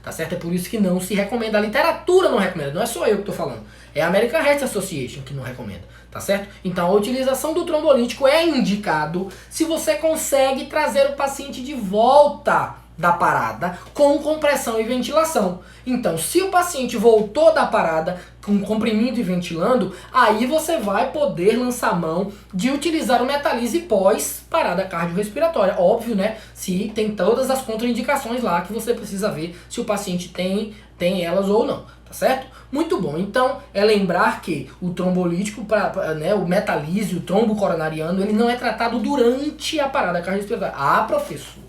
Tá certo? É por isso que não se recomenda. A literatura não recomenda. Não é só eu que estou falando. É a American Heart Association que não recomenda. Tá certo? Então a utilização do trombolítico é indicado se você consegue trazer o paciente de volta da parada com compressão e ventilação. Então, se o paciente voltou da parada com comprimindo e ventilando, aí você vai poder lançar mão de utilizar o metalise pós parada cardiorrespiratória. Óbvio, né? Se tem todas as contraindicações lá que você precisa ver se o paciente tem elas ou não, tá certo? Muito bom. Então, é lembrar que o trombolítico, né, o metalise, o trombo coronariano, ele não é tratado durante a parada cardiorrespiratória. Ah, professor,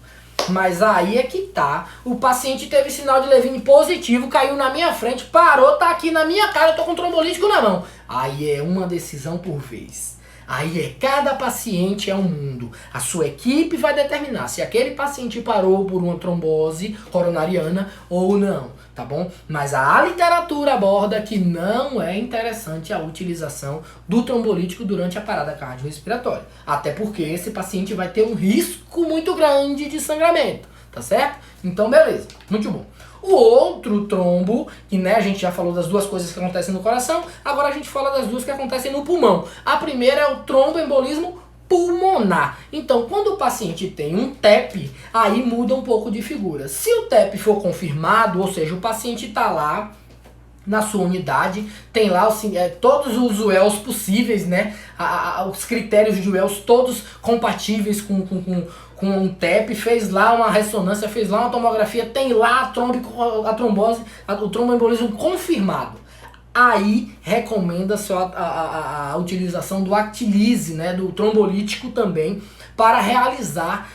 mas aí é que tá. O paciente teve sinal de Levine positivo, caiu na minha frente, parou, tá aqui na minha cara, eu tô com trombolítico na mão. Aí é uma decisão por vez. Aí é cada paciente é um mundo. A sua equipe vai determinar se aquele paciente parou por uma trombose coronariana ou não, tá bom? Mas a literatura aborda que não é interessante a utilização do trombolítico durante a parada cardiorrespiratória. Até porque esse paciente vai ter um risco muito grande de sangramento, tá certo? Então, beleza, muito bom. O outro trombo, que né, a gente já falou das duas coisas que acontecem no coração, agora a gente fala das duas que acontecem no pulmão. A primeira é o tromboembolismo pulmonar. Então, quando o paciente tem um TEP, aí muda um pouco de figura. Se o TEP for confirmado, ou seja, o paciente está lá na sua unidade, tem lá todos os UELs possíveis, né? Os critérios de UELs todos compatíveis com um TEP, fez lá uma ressonância, fez lá uma tomografia, tem lá a trombose, o tromboembolismo confirmado. Aí recomenda-se a utilização do Actilise, né, do trombolítico também, para realizar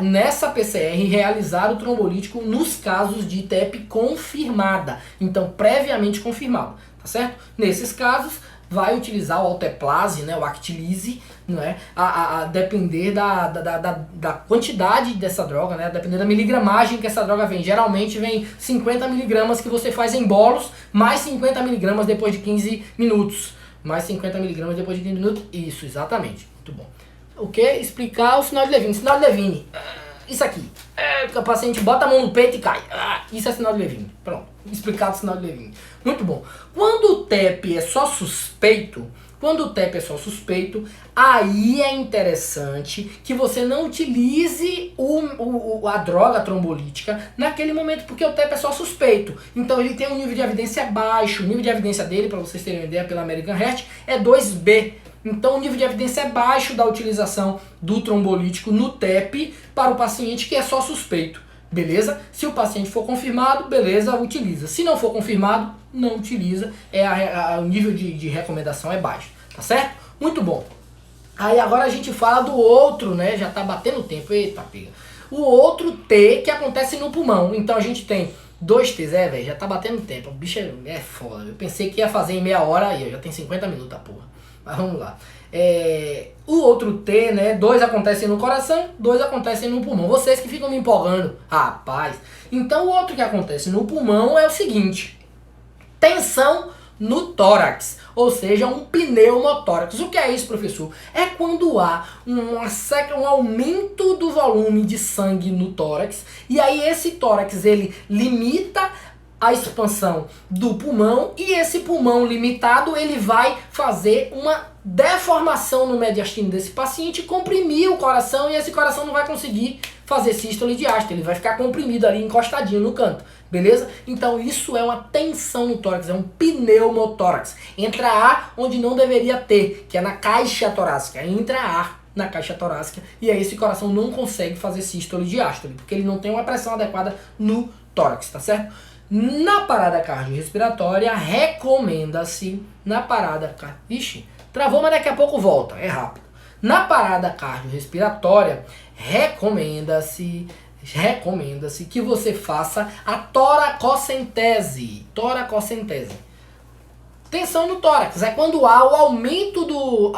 nessa PCR, realizar o trombolítico nos casos de TEP confirmada, então previamente confirmado, tá certo? Nesses casos vai utilizar o Alteplase, né, o Actilise, né, a depender da quantidade dessa droga, né, a depender da miligramagem que essa droga vem. Geralmente vem 50 miligramas que você faz em bolos, mais 50 miligramas depois de 15 minutos. Mais 50 miligramas depois de 15 minutos. Isso, exatamente. Muito bom. O que? Explicar o sinal de Levine. Sinal de Levine. Isso aqui. O paciente bota a mão no peito e cai. Isso é sinal de Levine. Pronto. Explicado o sinal de Levine. Muito bom. Quando o TEP é só suspeito, aí é interessante que você não utilize a droga trombolítica naquele momento, porque o TEP é só suspeito. Então ele tem um nível de evidência baixo. O nível de evidência dele, para vocês terem uma ideia, pela American Heart, é 2B. Então o nível de evidência é baixo da utilização do trombolítico no TEP para o paciente que é só suspeito, beleza? Se o paciente for confirmado, beleza, utiliza. Se não for confirmado, não utiliza, o nível de recomendação é baixo, tá certo? Muito bom. Aí agora a gente fala do outro, né? Já tá batendo o tempo, eita pega. O outro T que acontece no pulmão. Então a gente tem 2 T's, velho, já tá batendo o tempo. O bicho é foda. Eu pensei que ia fazer em meia hora aí, já tem 50 minutos a porra. Mas vamos lá. O outro T, né? 2 acontecem no coração, 2 acontecem no pulmão. Vocês que ficam me empolgando, rapaz. Então o outro que acontece no pulmão é o seguinte: tensão no tórax, ou seja, um pneumotórax. O que é isso, professor? É quando há um aumento do volume de sangue no tórax, e aí esse tórax ele limita a expansão do pulmão, e esse pulmão limitado ele vai fazer uma deformação no mediastino desse paciente, comprimir o coração, e esse coração não vai conseguir fazer sístole e diástole, ele vai ficar comprimido ali, encostadinho no canto, beleza? Então isso é uma tensão no tórax, é um pneumotórax. Entra ar onde não deveria ter, que é na caixa torácica, entra ar na caixa torácica, e aí esse coração não consegue fazer sístole e diástole, porque ele não tem uma pressão adequada no tórax, tá certo? Na parada cardiorrespiratória, recomenda-se, Ixi, travou, mas daqui a pouco volta, é rápido. Na parada cardiorrespiratória, recomenda-se que você faça a toracocentese. Toracocentese. Tensão no tórax, é quando há o aumento do...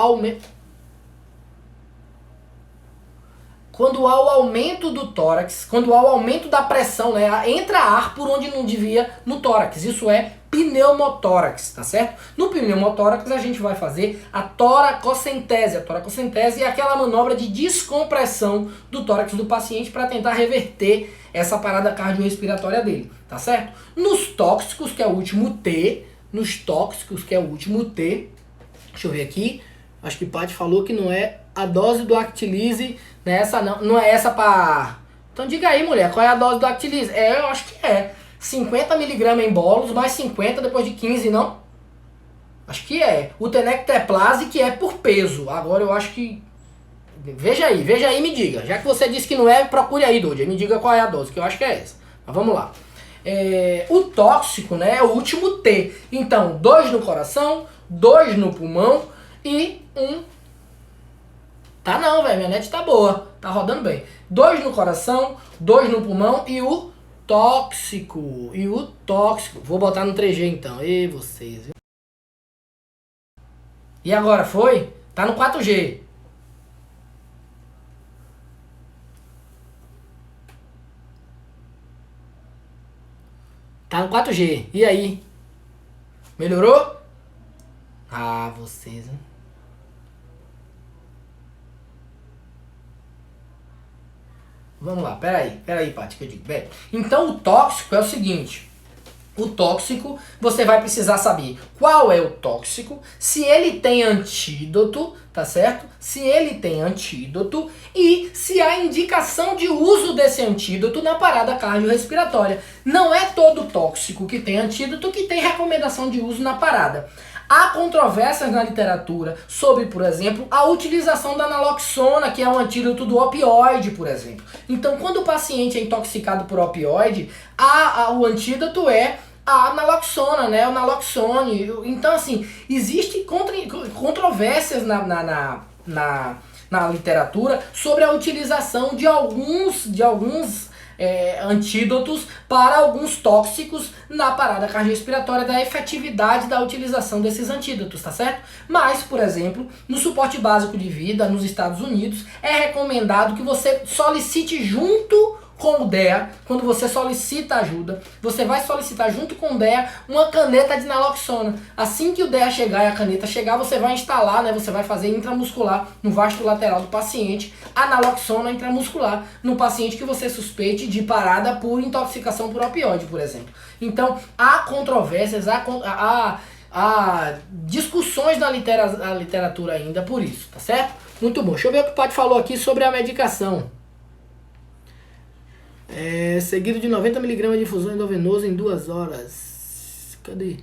Quando há o aumento do tórax, quando há o aumento da pressão, né? Entra ar por onde não devia no tórax. Isso é pneumotórax, tá certo? No pneumotórax a gente vai fazer a toracocentese. A toracocentese é aquela manobra de descompressão do tórax do paciente para tentar reverter essa parada cardiorrespiratória dele, tá certo? Nos tóxicos, que é o último T, deixa eu ver aqui, acho que o Paty falou que não é a dose do Actilise, não é essa não é essa pra... Então diga aí, mulher, qual é a dose do Actilise? Eu acho que é 50 mg em bolos, mais 50 depois de 15, não? Acho que é. O tenecteplase que é por peso. Agora eu acho que... Veja aí e me diga. Já que você disse que não é, procure aí, Doide. Me diga qual é a dose, que eu acho que é essa. Mas vamos lá. O tóxico, né, é o último T. Então, 2 no coração, 2 no pulmão e 1... Tá não, velho, minha net tá boa, tá rodando bem. 2 no coração, 2 no pulmão e o tóxico. Vou botar no 3G então, e vocês, viu? E agora, foi? Tá no 4G. Tá no 4G, e aí? Melhorou? Ah, vocês, hein? Vamos lá, peraí, Paty, que eu digo. Bem, então o tóxico é o seguinte. O tóxico, você vai precisar saber qual é o tóxico, se ele tem antídoto, tá certo? Se ele tem antídoto e se há indicação de uso desse antídoto na parada cardiorrespiratória. Não é todo tóxico que tem antídoto que tem recomendação de uso na parada. Há controvérsias na literatura sobre, por exemplo, a utilização da naloxona, que é um antídoto do opioide, por exemplo. Então, quando o paciente é intoxicado por opioide, o antídoto é a naloxona, né? O naloxone. Então, assim, existem controvérsias na literatura sobre a utilização de alguns antídotos para alguns tóxicos na parada cardiorrespiratória, da efetividade da utilização desses antídotos, tá certo? Mas, por exemplo, no suporte básico de vida nos Estados Unidos, é recomendado que você solicite junto com o DEA, quando você solicita ajuda, você vai solicitar junto com o DEA uma caneta de naloxona. Assim que o DEA chegar e a caneta chegar, você vai instalar, né, você vai fazer intramuscular no vasto lateral do paciente a naloxona intramuscular no paciente que você suspeite de parada por intoxicação por opioide, por exemplo. Então, há controvérsias, há discussões na literatura ainda por isso, tá certo? Muito bom. Deixa eu ver o que o Paty falou aqui sobre a medicação. Seguido de 90 mg de infusão endovenosa em 2 horas. Cadê?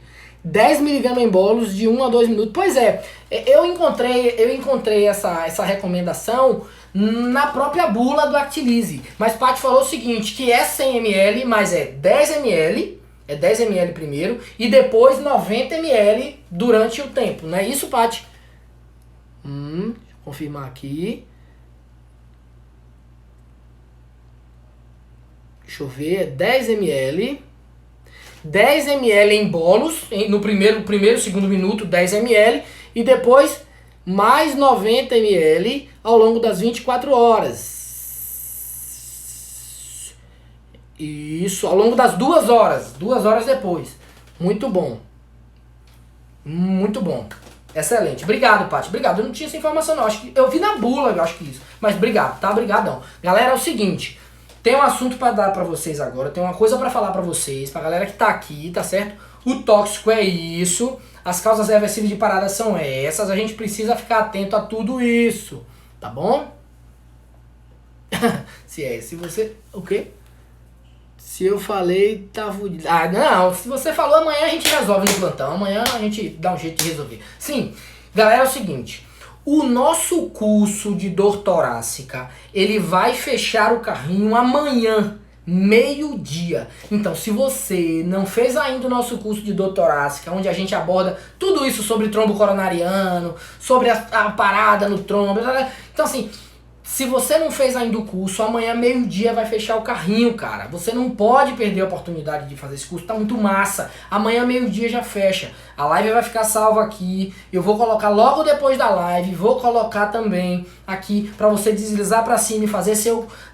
10 miligramas em bolos de 1 a 2 minutos. Pois é, eu encontrei essa recomendação na própria bula do Actilize. Mas Paty falou o seguinte, que é 100 ml, mas é 10 ml, é 10 ml primeiro, e depois 90 ml durante o tempo, não é isso, Paty? Deixa eu confirmar aqui. Deixa eu ver, é 10 ml. 10 ml em bolos, no primeiro, segundo minuto, 10 ml, e depois mais 90 ml ao longo das 24 horas. Isso, ao longo das 2 horas, 2 horas depois. Muito bom. Muito bom. Excelente. Obrigado, Paty. Obrigado. Eu não tinha essa informação não. Acho que eu vi na bula, eu acho que isso. Mas obrigado, tá? Obrigadão. Galera, é o seguinte, tem um assunto pra dar pra vocês agora, tem uma coisa pra falar pra vocês, pra galera que tá aqui, tá certo? O tóxico é isso, as causas reversíveis de parada são essas, a gente precisa ficar atento a tudo isso, tá bom? Se você... O quê? Se eu falei, tá fudido. Ah, não, se você falou, amanhã a gente resolve no plantão, amanhã a gente dá um jeito de resolver. Sim, galera, é o seguinte... O nosso curso de dor torácica, ele vai fechar o carrinho amanhã, meio-dia. Então, se você não fez ainda o nosso curso de dor torácica, onde a gente aborda tudo isso sobre trombo coronariano, sobre a parada no trombo, então assim... Se você não fez ainda o curso, amanhã meio-dia vai fechar o carrinho, cara. Você não pode perder a oportunidade de fazer esse curso, tá muito massa. Amanhã meio-dia já fecha. A live vai ficar salva aqui. Eu vou colocar logo depois da live, vou colocar também aqui pra você deslizar pra cima e fazer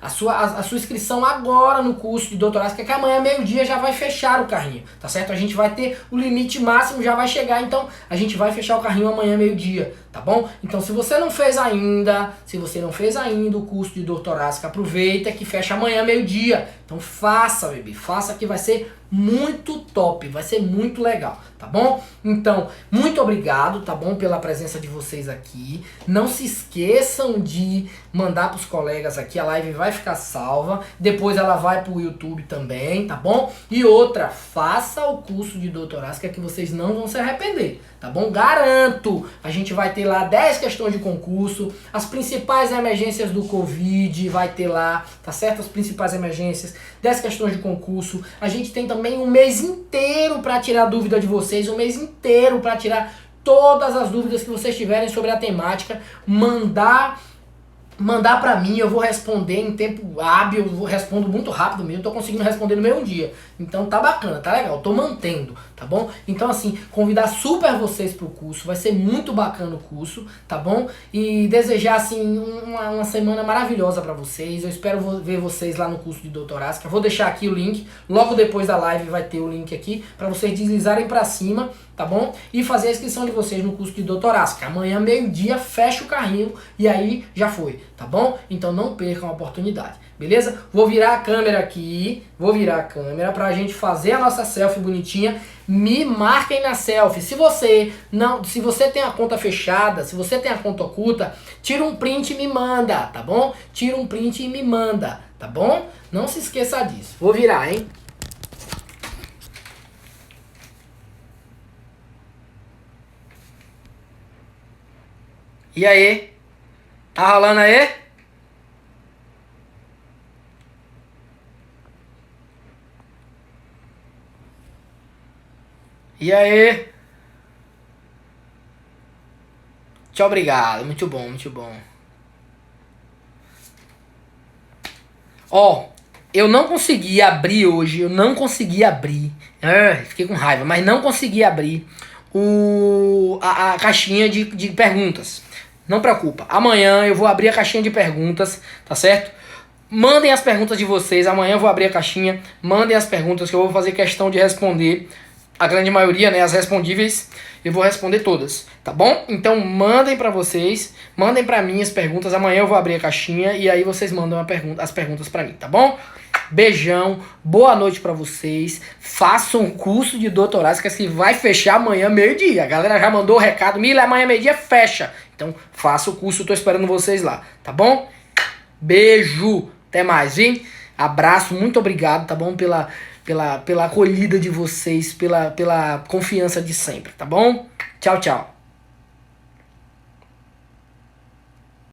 a sua inscrição agora no curso de doutorado, que amanhã meio-dia já vai fechar o carrinho, tá certo? A gente vai ter o limite máximo, já vai chegar, então a gente vai fechar o carrinho amanhã meio-dia, tá bom? Então se você não fez ainda o curso de dor torácica, aproveita que fecha amanhã meio-dia. Então faça, bebê, faça que vai ser muito top, vai ser muito legal, tá bom? Então, muito obrigado, tá bom, pela presença de vocês aqui. Não se esqueçam de mandar pros colegas aqui, a live vai ficar salva, depois ela vai pro YouTube também, tá bom? E outra, faça o curso de dor torácica que vocês não vão se arrepender, tá bom? Garanto! A gente vai ter lá 10 questões de concurso, as principais emergências do Covid vai ter lá, tá certo? As principais emergências, 10 questões de concurso. A gente tem também um mês inteiro para tirar dúvida de vocês, um mês inteiro para tirar todas as dúvidas que vocês tiverem sobre a temática, mandar pra mim, eu vou responder em tempo hábil, eu respondo muito rápido mesmo, tô conseguindo responder no mesmo dia. Então tá bacana, tá legal, tô mantendo, tá bom? Então assim, convidar super vocês pro curso, vai ser muito bacana o curso, tá bom? E desejar assim uma semana maravilhosa pra vocês, eu espero ver vocês lá no curso de dor torácica. Vou deixar aqui o link, logo depois da live vai ter o link aqui, pra vocês deslizarem pra cima, tá bom? E fazer a inscrição de vocês no curso de dor torácica. Amanhã, meio-dia, fecha o carrinho e aí já foi, tá bom? Então não percam a oportunidade, beleza? Vou virar a câmera aqui, pra gente fazer a nossa selfie bonitinha. Me marquem na selfie. Se você tem a conta fechada, se você tem a conta oculta, tira um print e me manda, tá bom? Tira um print e me manda, tá bom? Não se esqueça disso. Vou virar, hein? E aí? Tá rolando aí? E aí? Muito obrigado, muito bom, muito bom. Ó, eu não consegui abrir hoje, fiquei com raiva, mas não consegui abrir a caixinha de perguntas. Não preocupa, amanhã eu vou abrir a caixinha de perguntas, tá certo? Mandem as perguntas de vocês, amanhã eu vou abrir a caixinha, mandem as perguntas que eu vou fazer questão de responder. A grande maioria, né, as respondíveis, eu vou responder todas, tá bom? Então mandem pra vocês, mandem pra mim as perguntas, amanhã eu vou abrir a caixinha e aí vocês mandam as perguntas pra mim, tá bom? Beijão, boa noite pra vocês, façam um curso de dor torácica que vai fechar amanhã meio-dia. A galera já mandou o recado, Mila, amanhã meio-dia fecha. Então faça o curso, eu tô esperando vocês lá, tá bom? Beijo, até mais, hein? Abraço, muito obrigado, tá bom? pela acolhida de vocês, pela confiança de sempre, tá bom? Tchau, tchau.